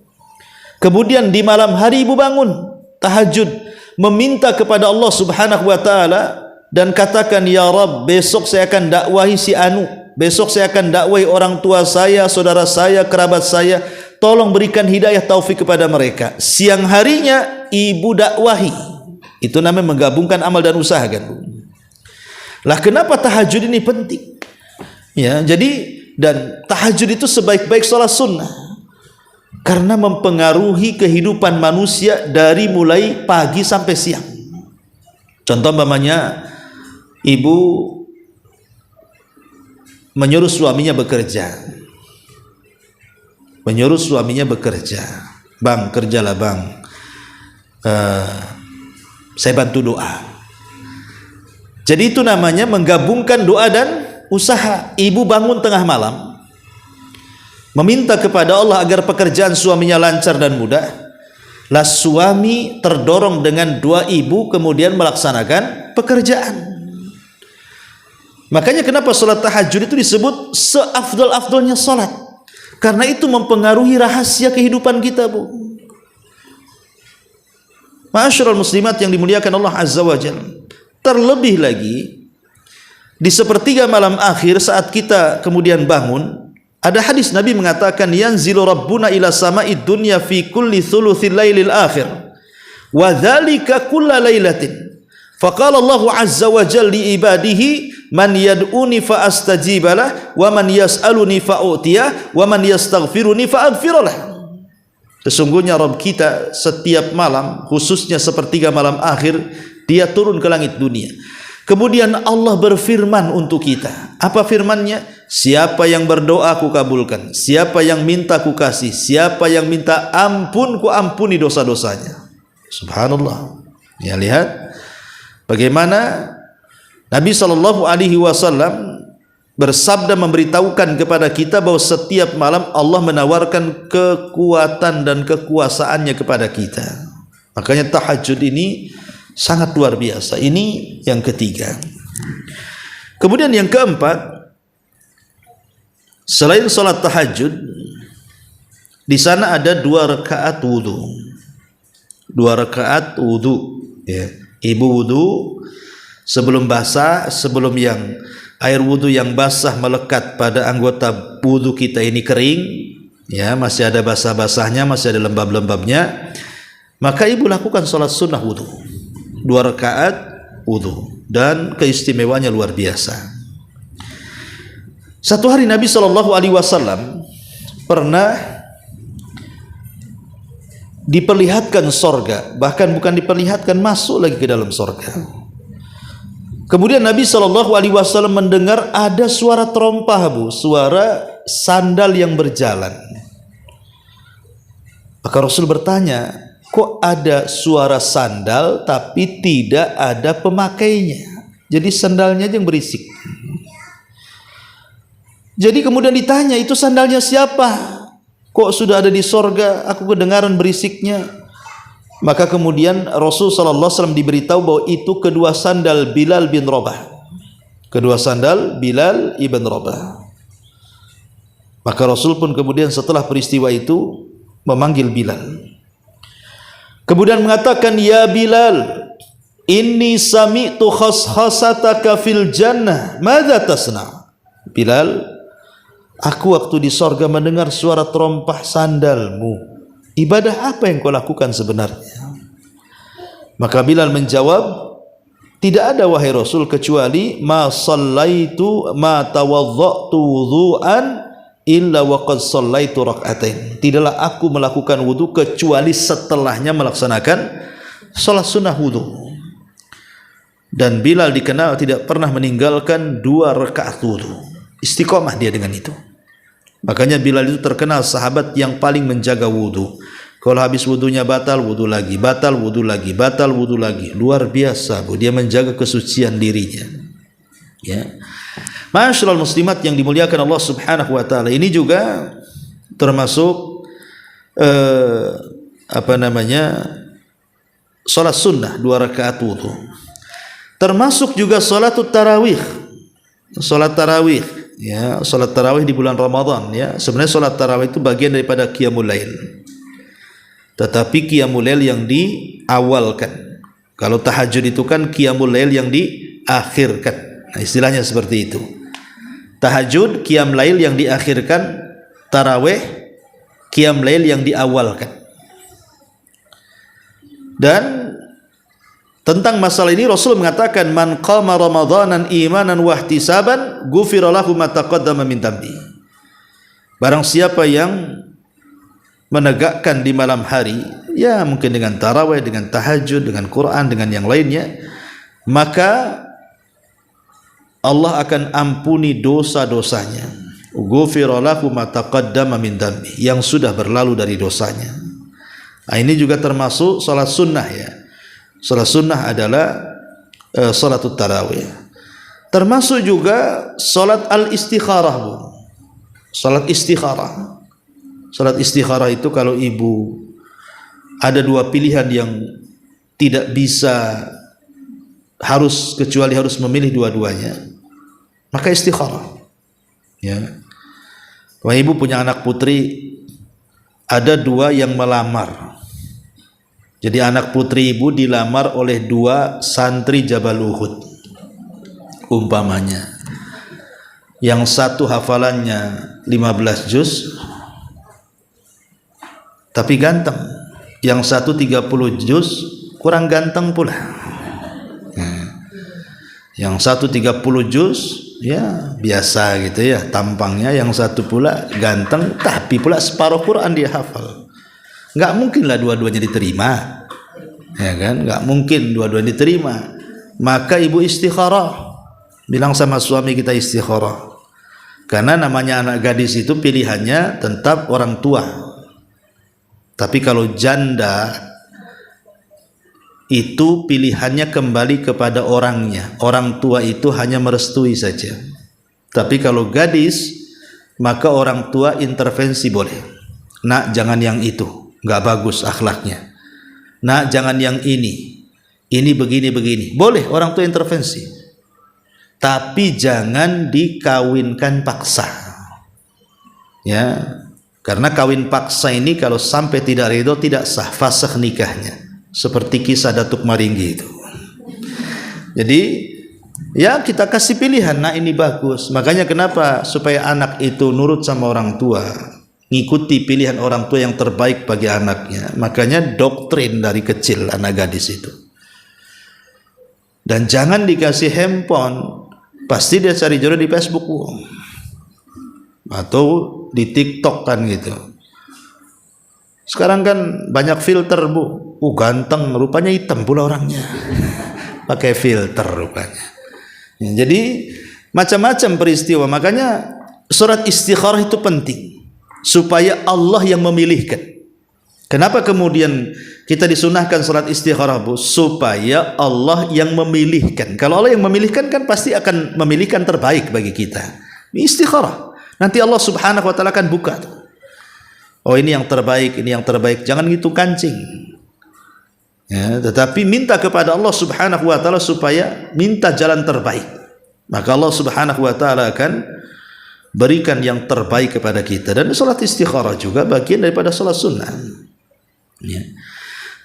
Kemudian di malam hari ibu bangun tahajud, meminta kepada Allah Subhanahu wa taala, dan katakan, ya Rabb, besok saya akan dakwahi si anu, besok saya akan dakwahi orang tua saya, saudara saya, kerabat saya, tolong berikan hidayah taufik kepada mereka. Siang harinya ibu dakwahi. Itu namanya menggabungkan amal dan usaha, kan, Bu? Lah kenapa tahajud ini penting? Ya, jadi dan tahajud itu sebaik-baik salat sunnah karena mempengaruhi kehidupan manusia dari mulai pagi sampai siang. Contoh umpamanya ibu menyuruh suaminya bekerja. Bang, kerjalah bang. Saya bantu doa. Jadi itu namanya menggabungkan doa dan usaha. Ibu bangun tengah malam meminta kepada Allah agar pekerjaan suaminya lancar dan mudah. Lah suami terdorong dengan doa ibu kemudian melaksanakan pekerjaan. Makanya kenapa salat tahajud itu disebut seafdal-afdalnya salat? Karena itu mempengaruhi rahasia kehidupan kita, Bu. Ma'asyiral muslimat yang dimuliakan Allah Azza wa Jalla. Terlebih lagi di sepertiga malam akhir saat kita kemudian bangun, ada hadis Nabi mengatakan yanzilu rabbuna ila sama'id dunya fi kulli thuluthil lailil akhir wa dzalika kulla lailatin. Faqala Allah Azza wa Jalla li ibadihi man yad'uni fa astajibalah wa man yas'aluni fa u'tiyah wa man yastaghfiruni fa aghfiralah. Sesungguhnya Rabb kita setiap malam, khususnya sepertiga malam akhir, dia turun ke langit dunia. Kemudian Allah berfirman untuk kita. Apa firman-Nya? Siapa yang berdoa ku kabulkan, siapa yang minta ku kasih, siapa yang minta ampun ku ampuni dosa-dosanya. Subhanallah. Ya, lihat bagaimana Nabi SAW bersabda memberitahukan kepada kita bahwa setiap malam Allah menawarkan kekuatan dan kekuasaannya kepada kita. Makanya tahajud ini sangat luar biasa. Ini yang ketiga. Kemudian yang keempat, selain salat tahajud, di sana ada 2 rakaat wudu. 2 rakaat wudu, ya. Ibu wudu sebelum basah, sebelum yang air wudu yang basah melekat pada anggota wudu kita ini kering, ya, masih ada basah-basahnya, masih ada lembab-lembabnya, maka ibu lakukan salat sunnah wudu. 2 rakaat wudu, dan keistimewaannya luar biasa. Satu hari Nabi SAW pernah diperlihatkan sorga, bahkan bukan diperlihatkan, masuk lagi ke dalam sorga. Kemudian Nabi SAW mendengar ada suara terompah, Bu, suara sandal yang berjalan. Maka Rasul bertanya, kok ada suara sandal tapi tidak ada pemakainya? Jadi sandalnya aja yang berisik. Jadi kemudian ditanya, itu sandalnya siapa? Kok sudah ada di sorga, aku kedengaran berisiknya? Maka kemudian Rasul SAW diberitahu bahwa itu kedua sandal Bilal bin Rabah. Kedua sandal Bilal ibn Rabah. Maka Rasul pun kemudian setelah peristiwa itu memanggil Bilal. Kemudian mengatakan, ya Bilal, inni sami'tu khashasataka fil jannah, madza tasna? Bilal, aku waktu di sorga mendengar suara terompah sandalmu. Ibadah apa yang kau lakukan sebenarnya? Maka Bilal menjawab, tidak ada wahai Rasul kecuali ma sallaitu ma tawaddatu wudhu'an illa wa qad sallaitu rak'atain. Tidaklah aku melakukan wudu kecuali setelahnya melaksanakan salat sunnah wudu. Dan Bilal dikenal tidak pernah meninggalkan 2 rakaat wudu. Istiqomah dia dengan itu. Makanya Bilal itu terkenal sahabat yang paling menjaga wudu. Kalau habis wudunya batal, wudu lagi, batal, wudu lagi, batal, wudu lagi. Luar biasa, Bu. Dia menjaga kesucian dirinya. Ya. Ma'asyiral muslimat yang dimuliakan Allah Subhanahu wa taala. Ini juga termasuk salat sunnah 2 rakaat wudu. Termasuk juga salatut tarawih. Salat tarawih, ya, salat tarawih di bulan Ramadan, ya. Sebenarnya salat tarawih itu bagian daripada qiyamul lail. Tetapi qiyamul lail yang diawalkan. Kalau tahajud itu kan qiyamul lail yang diakhirkan. Nah, istilahnya seperti itu. Tahajud, qiyam lail yang diakhirkan, tarawih, qiyam lail yang diawalkan. Dan tentang masalah ini Rasul mengatakan, man qama ramadhanan imanan wa ihtisaban ghufira lahu ma taqaddama min dhanbi. Barang siapa yang menegakkan di malam hari, ya mungkin dengan tarawih, dengan tahajud, dengan Quran, dengan yang lainnya, maka Allah akan ampuni dosa-dosanya. Ghufira lahu ma taqaddama min dhanbi, yang sudah berlalu dari dosanya. Nah, ini juga termasuk salat sunnah ya. Salat sunnah adalah salatut tarawih. Termasuk juga salat al-istikharah, Bu. Salat istikharah. Salat istikharah itu kalau ibu ada dua pilihan yang tidak bisa kecuali harus memilih dua-duanya, maka istikharah. Ya. Kalau ibu punya anak putri, ada dua yang melamar. Jadi anak putri ibu dilamar oleh dua santri Jabal Uhud umpamanya. Yang satu hafalannya 15 juz tapi ganteng, yang satu 30 juz kurang ganteng pula. Yang satu 30 juz ya biasa gitu ya tampangnya, yang satu pula ganteng tapi pula separuh Quran dia hafal. Nggak mungkin lah dua-duanya diterima, ya kan? Nggak mungkin dua-duanya diterima. Maka ibu istikharah, bilang sama suami kita istikharah, karena namanya anak gadis itu pilihannya tetap orang tua. Tapi kalau janda itu pilihannya kembali kepada orangnya, orang tua itu hanya merestui saja. Tapi kalau gadis, maka orang tua intervensi boleh. Nak, jangan yang itu, nggak bagus akhlaknya. Nak, jangan yang ini begini, boleh orang tua intervensi. Tapi jangan dikawinkan paksa, ya, karena kawin paksa ini kalau sampai tidak ridho tidak sah, fasakh nikahnya, seperti kisah Datuk Maringgi itu. Jadi ya kita kasih pilihan, nah ini bagus. Makanya kenapa supaya anak itu nurut sama orang tua, ngikuti pilihan orang tua yang terbaik bagi anaknya. Makanya doktrin dari kecil anak gadis itu. Dan jangan dikasih handphone, pasti dia cari jodoh di Facebook atau di TikTok kan gitu. Sekarang kan banyak filter, Bu. Ganteng, rupanya hitam pula orangnya. Pakai filter rupanya. Ya, jadi macam-macam peristiwa. Makanya surat istikharah itu penting supaya Allah yang memilihkan. Kenapa kemudian kita disunahkan surat istikharah, Bu? Supaya Allah yang memilihkan. Kalau Allah yang memilihkan kan pasti akan memilihkan terbaik bagi kita. Ini istikharah. Nanti Allah Subhanahu wa taala akan buka tuh. Oh ini yang terbaik, ini yang terbaik. Jangan gitu kancing. Ya, tetapi minta kepada Allah Subhanahu wa taala supaya minta jalan terbaik. Maka Allah Subhanahu wa taala akan berikan yang terbaik kepada kita. Dan salat istikharah juga bagian daripada salat sunnah. Ya.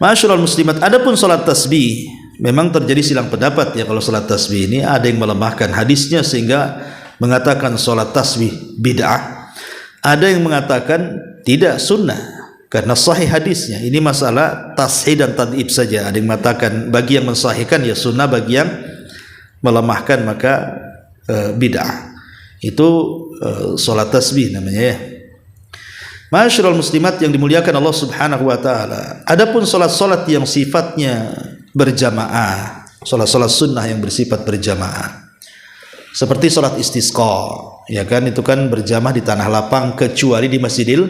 Ma'asyiral muslimat, adapun salat tasbih memang terjadi silang pendapat ya. Kalau salat tasbih ini ada yang melemahkan hadisnya sehingga mengatakan salat tasbih bid'ah. Ada yang mengatakan tidak, sunnah, karena sahih hadisnya. Ini masalah tashih dan tad'ib saja. Ada yang mengatakan bagi yang mensahihkan ya sunnah, bagi yang melemahkan maka bid'ah. Itu salat tasbih namanya ya. Ma'asyiral muslimat yang dimuliakan Allah Subhanahu wa taala. Adapun salat-salat yang sifatnya berjamaah, salat-salat sunnah yang bersifat berjamaah, seperti salat istisqa, ya kan, itu kan berjamaah di tanah lapang kecuali di Masjidil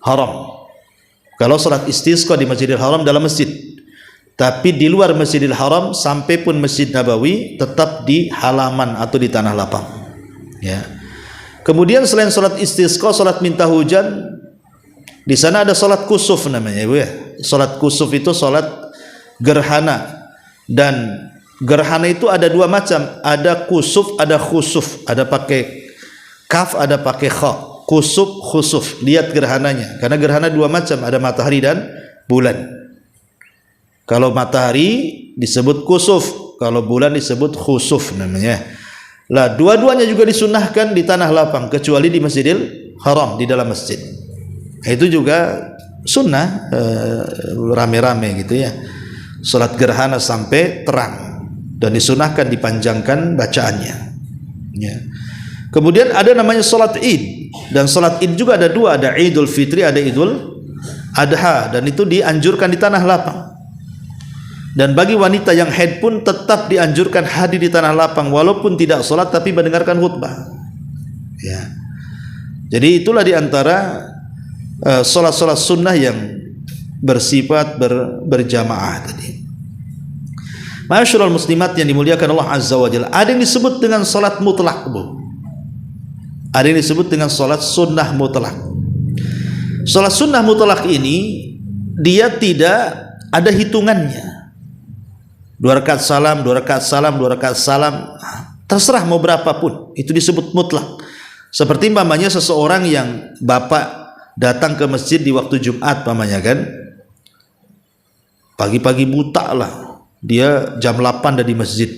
Haram. Kalau salat istisqa di Masjidil Haram dalam masjid, tapi di luar Masjidil Haram sampai pun Masjid Nabawi tetap di halaman atau di tanah lapang. Ya. Kemudian selain salat istisqa, salat minta hujan, di sana ada salat kusuf namanya, Ibu ya. Salat kusuf itu salat gerhana, dan gerhana itu ada dua macam, ada kusuf, ada khusuf, ada pakai kaf, ada pakai kha. Kusuf, khusuf. Lihat gerhananya, karena gerhana dua macam, ada matahari dan bulan. Kalau matahari disebut kusuf, kalau bulan disebut khusuf namanya. Lah, dua-duanya juga disunahkan di tanah lapang kecuali di Masjidil Haram, di dalam masjid. Itu juga sunnah, rame-rame gitu ya. Salat gerhana sampai terang dan disunahkan dipanjangkan bacaannya. Ya. Kemudian ada namanya salat Id, dan salat Id juga ada dua, ada Idul Fitri, ada Idul Adha, dan itu dianjurkan di tanah lapang. Dan bagi wanita yang haid pun tetap dianjurkan hadir di tanah lapang walaupun tidak salat tapi mendengarkan khutbah. Ya. Jadi itulah diantara salat-salat sunnah yang bersifat berjamaah tadi. Ma'asyiral muslimat yang dimuliakan Allah Azza wa Jalla, ada yang disebut dengan salat mutlak, Bu. Ada yang disebut dengan salat sunnah mutlak. Salat sunnah mutlak ini dia tidak ada hitungannya. 2 rakaat salam, 2 rakaat salam, 2 rakaat salam, terserah mau berapapun, itu disebut mutlak. Seperti umpamanya seseorang yang bapak datang ke masjid di waktu Jumat umpamanya kan, pagi-pagi buta lah, dia jam 8 ada di masjid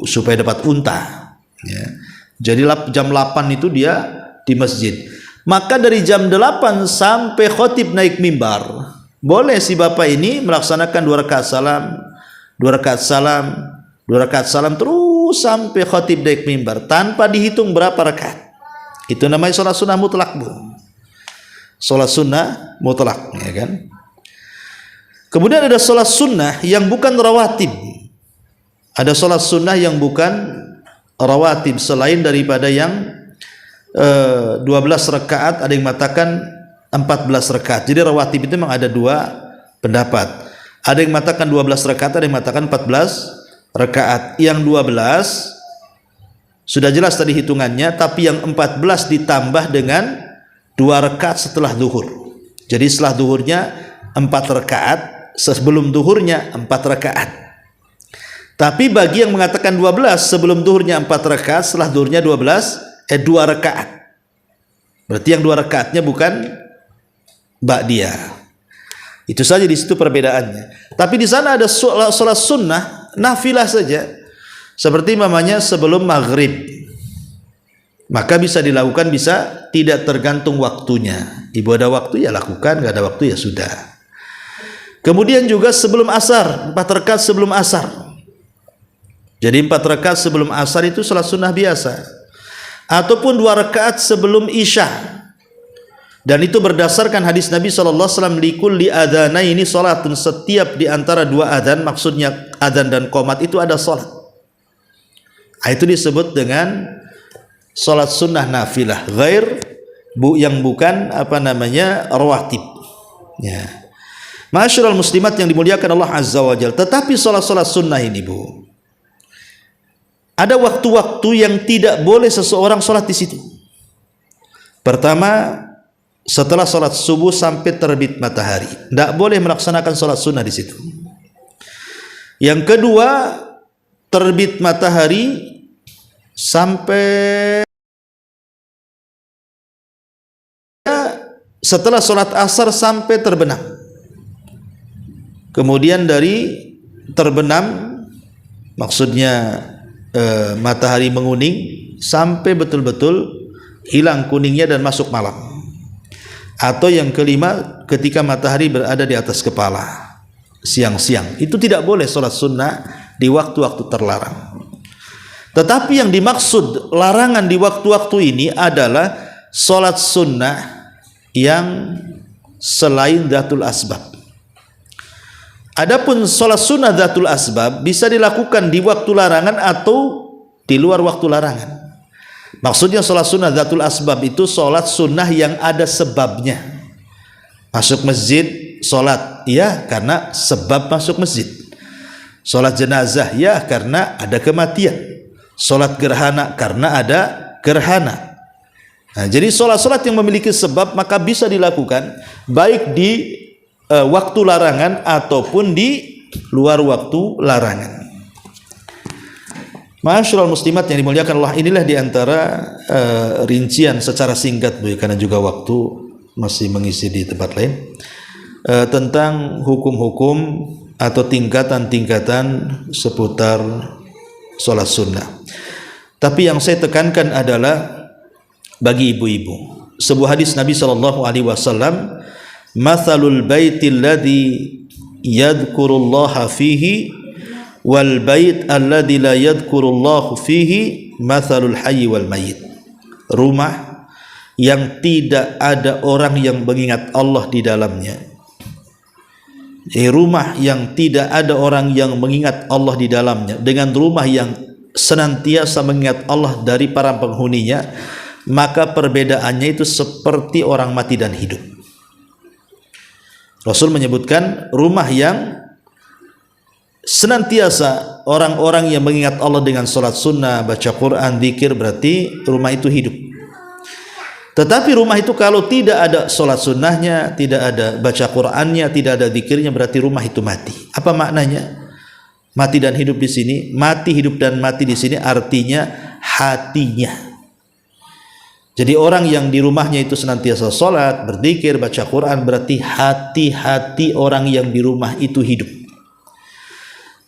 supaya dapat unta ya. Jadi jam 8 itu dia di masjid, maka dari jam 8 sampai khotib naik mimbar boleh si bapak ini melaksanakan 2 rakaat salam, 2 rakaat salam, 2 rakaat salam terus sampai khotib naik mimbar tanpa dihitung berapa rakaat. Itu namanya salat sunnah mutlak, Bu. Salat sunnah mutlak, ya kan? Kemudian ada salat sunnah yang bukan rawatib. Ada salat sunnah yang bukan rawatib selain daripada yang 12 rakaat, ada yang mengatakan 14 rakaat. Jadi rawatib itu memang ada dua pendapat. Ada yang mengatakan 12 rakaat, ada yang mengatakan 14 rakaat. Yang 12 sudah jelas tadi hitungannya, tapi yang 14 ditambah dengan 2 rakaat setelah zuhur. Jadi setelah zuhurnya 4 rakaat, sebelum zuhurnya 4 rakaat. Tapi bagi yang mengatakan 12, sebelum zuhurnya 4 rakaat, setelah zuhurnya 2 rakaat. Berarti yang 2 rakaatnya bukan ba'diyah. Itu saja di situ perbedaannya. Tapi di sana ada salat sunnah nafilah saja. Seperti mamanya sebelum maghrib, maka bisa dilakukan, bisa tidak tergantung waktunya. Ibu ada waktu ya lakukan, nggak ada waktu ya sudah. Kemudian juga sebelum asar, 4 rakaat sebelum asar. Jadi 4 rakaat sebelum asar itu salat sunnah biasa. Ataupun 2 rakaat sebelum isya. Dan itu berdasarkan hadis Nabi SAW, likulli adzanaini salatun, setiap di antara 2 adzan, maksudnya adzan dan qomat itu ada salat. Itu disebut dengan salat sunnah nafilah ghair yang bukan rawatib ya. Ma'asyiral muslimat yang dimuliakan Allah Azza wa Jalla, tetapi salat-salat sunnah ini, Bu, ada waktu-waktu yang tidak boleh seseorang salat di situ. Pertama, setelah salat subuh sampai terbit matahari, tidak boleh melaksanakan salat sunnah di situ. Yang kedua, terbit matahari sampai setelah sholat asar sampai terbenam. Kemudian dari terbenam, maksudnya matahari menguning sampai betul-betul hilang kuningnya dan masuk malam. Atau yang kelima, ketika matahari berada di atas kepala siang-siang, itu tidak boleh sholat sunnah di waktu-waktu terlarang. Tetapi yang dimaksud larangan di waktu-waktu ini adalah sholat sunnah yang selain dzatul asbab. Adapun sholat sunnah dzatul asbab bisa dilakukan di waktu larangan atau di luar waktu larangan. Maksudnya sholat sunnah dzatul asbab itu sholat sunnah yang ada sebabnya. Masuk masjid sholat, ya karena sebab masuk masjid. Sholat jenazah, ya karena ada kematian. Sholat gerhana, karena ada gerhana. Nah, jadi sholat-sholat yang memiliki sebab maka bisa dilakukan baik di waktu larangan ataupun di luar waktu larangan. Ma'asyiral muslimat yang dimuliakan Allah, inilah diantara rincian secara singkat, Bu, karena juga waktu masih mengisi di tempat lain, tentang hukum-hukum atau tingkatan-tingkatan seputar sholat sunnah. Tapi yang saya tekankan adalah bagi ibu-ibu, sebuah hadis Nabi sallallahu alaihi wasallam, "Matsalul baitil ladzi yadhkurullaha fihi wal bait alladzi la yadhkurullahu fihi matsalul hayy wal mayyit." Rumah yang tidak ada orang yang mengingat Allah di dalamnya, rumah yang tidak ada orang yang mengingat Allah di dalamnya, dengan rumah yang senantiasa mengingat Allah dari para penghuninya, maka perbedaannya itu seperti orang mati dan hidup. Rasul menyebutkan rumah yang senantiasa orang-orang yang mengingat Allah dengan salat sunnah, baca Quran, zikir, berarti rumah itu hidup. Tetapi rumah itu kalau tidak ada salat sunnahnya, tidak ada baca Qurannya, tidak ada zikirnya, berarti rumah itu mati. Apa maknanya? Mati dan hidup di sini, mati, hidup dan mati di sini artinya hatinya. Jadi orang yang di rumahnya itu senantiasa salat, berzikir, baca Quran, berarti hati-hati orang yang di rumah itu hidup.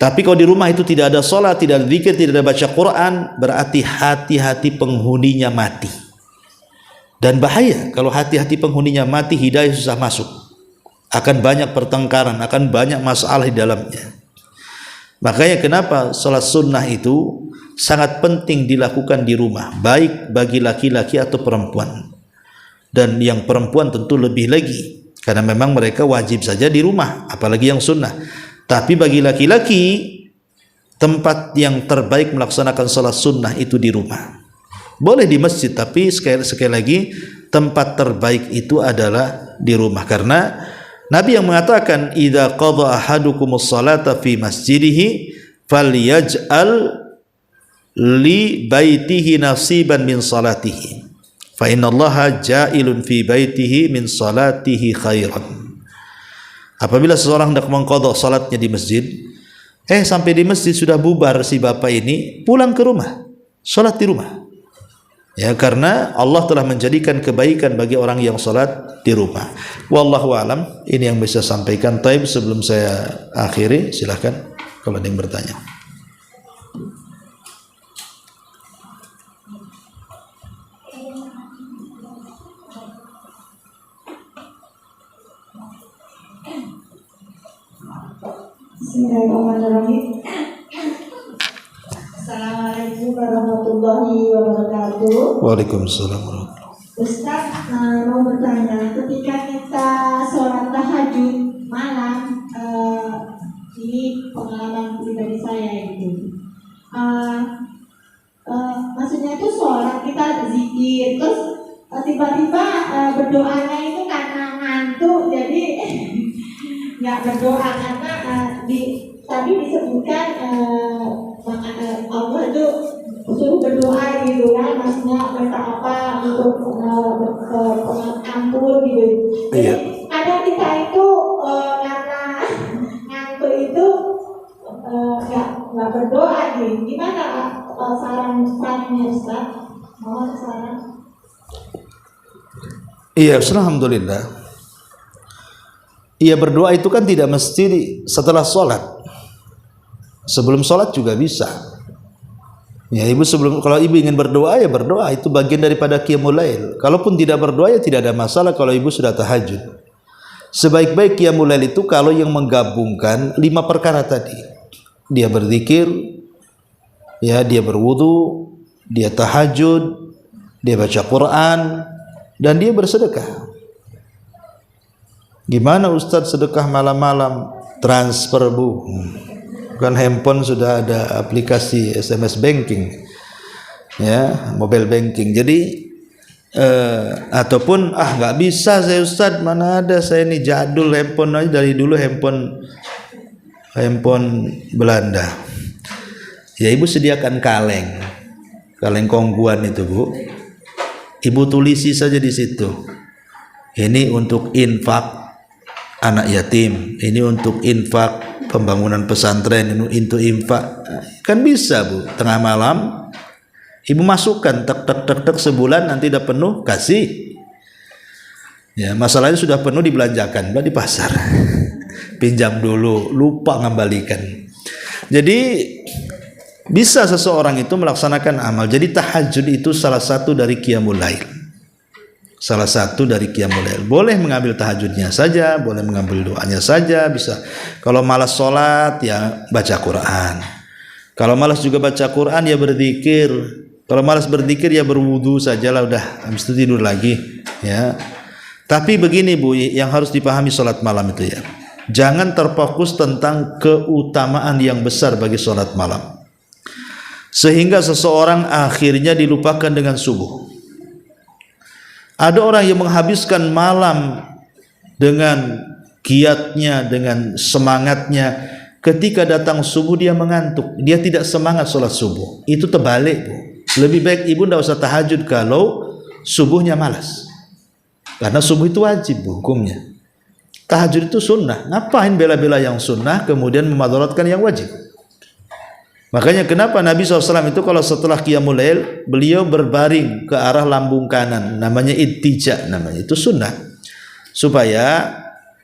Tapi kalau di rumah itu tidak ada salat, tidak ada zikir, tidak ada baca Quran, berarti hati-hati penghuninya mati. Dan bahaya kalau hati-hati penghuninya mati, hidayah susah masuk. Akan banyak pertengkaran, akan banyak masalah di dalamnya. Makanya kenapa salat sunnah itu sangat penting dilakukan di rumah, baik bagi laki-laki atau perempuan. Dan yang perempuan tentu lebih lagi, karena memang mereka wajib saja di rumah, apalagi yang sunnah. Tapi bagi laki-laki, tempat yang terbaik melaksanakan salat sunnah itu di rumah. Boleh di masjid, tapi sekali lagi tempat terbaik itu adalah di rumah, karena Nabi yang mengatakan, "Idza qada ahadukumus salata fi masjidihi falyaj'al li baitihi nasiban min salatihi fa innallaha ja'ilun fi baitihi min salatihi khairan." Apabila seseorang hendak mengqadha salatnya di masjid, sampai di masjid sudah bubar si bapak ini, pulang ke rumah, salat di rumah. Ya, karena Allah telah menjadikan kebaikan bagi orang yang salat di rumah. Wallahu alam, ini yang bisa sampaikan. Taib, sebelum saya akhiri, silahkan kalau ada yang bertanya. Bismillahirrahmanirrahim. Assalamualaikum warahmatullahi wabarakatuh. Waalaikumsalam warahmatullahi wabarakatuh. Ustaz, mau bertanya, ketika kita sholat tahajud malam, ini pengalaman pribadi saya itu, maksudnya itu sholat kita zikir, terus tiba-tiba berdoanya itu karena ngantuk, jadi nggak berdoa karena tadi disebutkan Allah itu suruh berdoa gitu kan, maksudnya minta apa untuk ampun gitu. Jadi kadang kita itu karena ngantuk itu nggak berdoa gitu. Gimana sarannya Ustaz? Mohon saran. Iya, alhamdulillah. Iya, berdoa itu kan tidak mesti setelah sholat. Sebelum sholat juga bisa. Ya, kalau ibu ingin berdoa, ya berdoa, itu bagian daripada qiyamul lail. Kalaupun tidak berdoa, ya tidak ada masalah kalau ibu sudah tahajud. Sebaik-baik qiyamul lail itu kalau yang menggabungkan 5 perkara tadi. Dia berzikir, ya, dia berwudu, dia tahajud, dia baca Quran, dan dia bersedekah. Gimana Ustadz sedekah malam-malam? Transfer, Bu. Kan handphone sudah ada aplikasi SMS banking, ya, mobile banking. Jadi ataupun nggak bisa saya Ustadz, mana ada, saya ini jadul, handphone aja dari dulu handphone Belanda. Ya, ibu sediakan kaleng kongguan itu, Bu. Ibu tulisi saja di situ. Ini untuk infak anak yatim, ini untuk infak pembangunan pesantren, ini untuk infak. Kan bisa, Bu. Tengah malam ibu masukkan tek sebulan, nanti udah penuh kasih. Ya, masalahnya sudah penuh dibelanjakan, di pasar. Pinjam dulu, lupa ngembalikan. Jadi bisa seseorang itu melaksanakan amal. Jadi tahajud itu salah satu dari qiyamul lail. salah satu dari qiyamul lail. Boleh mengambil tahajudnya saja, boleh mengambil doanya saja, bisa. Kalau malas sholat ya baca Quran. Kalau malas juga baca Quran ya berzikir. Kalau malas berzikir ya berwudu sajalah, udah habis itu tidur lagi ya. Tapi begini Bu, yang harus dipahami sholat malam itu ya, jangan terfokus tentang keutamaan yang besar bagi sholat malam sehingga seseorang akhirnya dilupakan dengan subuh. Ada orang yang menghabiskan malam dengan giatnya, dengan semangatnya, ketika datang subuh dia mengantuk, dia tidak semangat sholat subuh. Itu terbalik Bu. Lebih baik ibu tidak usah tahajud kalau subuhnya malas, karena subuh itu wajib Bu, hukumnya. Tahajud itu sunnah. Ngapain bela-bela yang sunnah kemudian memadaratkan yang wajib? Makanya kenapa Nabi SAW itu kalau setelah qiyamul lail beliau berbaring ke arah lambung kanan, namanya ittija, namanya itu sunnah, supaya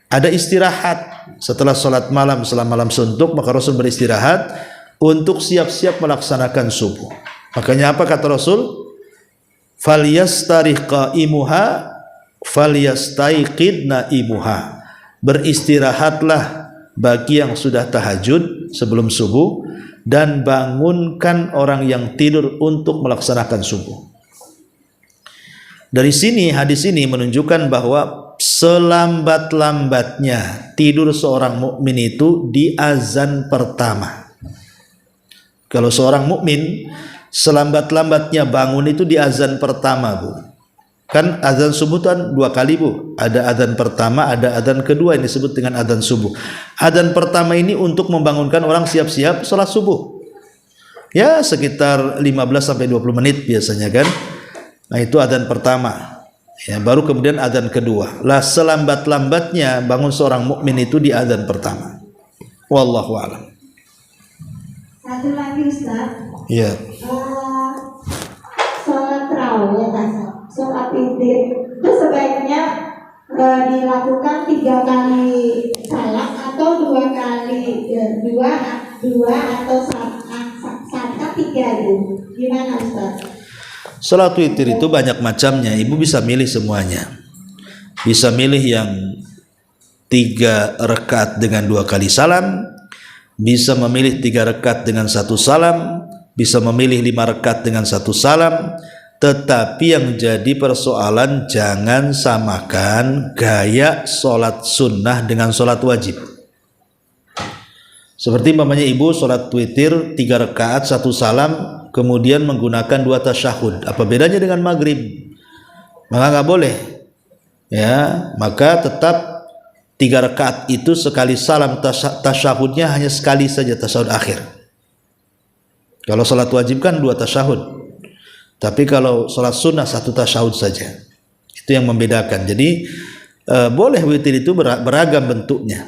ada istirahat setelah sholat malam. Setelah malam suntuk maka Rasul beristirahat untuk siap-siap melaksanakan subuh. Makanya apa kata Rasul? Falyastarih qaimuha falyastaiqid naimuha. Beristirahatlah bagi yang sudah tahajud sebelum subuh, dan bangunkan orang yang tidur untuk melaksanakan subuh. Dari sini, hadis ini menunjukkan bahwa selambat-lambatnya tidur seorang mukmin itu di azan pertama. Kalau seorang mukmin selambat-lambatnya bangun itu di azan pertama Bu. Kan azan subuh itu kan 2 kali Bu. Ada azan pertama, ada azan kedua, yang disebut dengan azan subuh. Azan pertama ini untuk membangunkan orang siap-siap sholat subuh. Ya sekitar 15-20 menit biasanya kan. Nah itu azan pertama. Ya, baru kemudian azan kedua. Lah selambat-lambatnya bangun seorang mukmin itu di azan pertama. Wallahu a'lam. Satu lagi Ustaz. Iya. Sholat tarawih ya kan? Sholat witir itu sebaiknya dilakukan 3 kali salam atau 2 kali dua atau saat 3 itu gimana Ustaz? Salat witir itu banyak macamnya, ibu bisa milih semuanya. Bisa milih yang 3 rakaat dengan 2 kali salam, bisa memilih 3 rakaat dengan 1 salam, bisa memilih 5 rakaat dengan 1 salam. Tetapi yang jadi persoalan, jangan samakan gaya sholat sunnah dengan sholat wajib. Seperti umpamanya ibu sholat witir 3 rakaat 1 salam, kemudian menggunakan 2 tasyahud. Apa bedanya dengan maghrib? Maka nggak boleh. Ya, maka tetap 3 rakaat itu sekali salam, tasyahudnya hanya sekali saja, tasyahud akhir. Kalau sholat wajib kan 2 tasyahud. Tapi kalau sholat sunnah 1 tasyahud saja. Itu yang membedakan. Jadi boleh witir itu beragam bentuknya.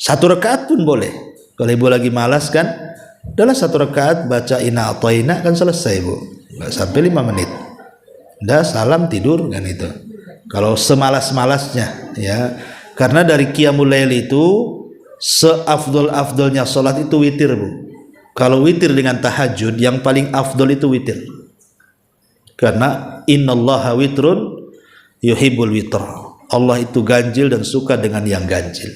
1 rakaat pun boleh. Kalau ibu lagi malas kan, adalah 1 rakaat baca inna a'thaina kan selesai Bu. Nggak sampai 5 menit. Udah salam tidur kan itu. Kalau semalas-malasnya ya. Karena dari qiyamul lail itu seafdol-afdolnya sholat itu witir Bu. Kalau witir dengan tahajud, yang paling afdol itu witir. Karena innallaha witrun yuhibbul witr. Allah itu ganjil dan suka dengan yang ganjil.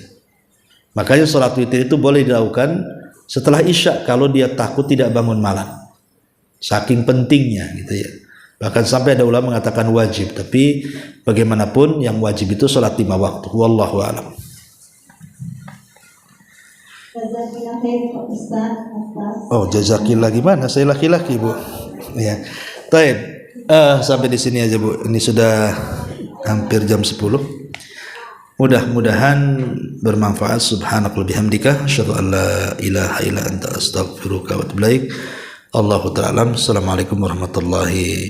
Makanya sholat witir itu boleh dilakukan setelah isya kalau dia takut tidak bangun malam. Saking pentingnya gitu ya. Bahkan sampai ada ulama mengatakan wajib. Tapi bagaimanapun yang wajib itu sholat 5 waktu. Wallahu a'lam. Oh, jazakillah gimana? Saya laki-laki Bu. Ya. Baik. Sampai di sini aja Bu. Ini sudah hampir jam 10. Mudah-mudahan bermanfaat. Subhanakallahumma bihamdika asyhadu an la ilaha illa anta astaghfiruka wa atubu ilaik. Allahu ta'ala. Assalamualaikum warahmatullahi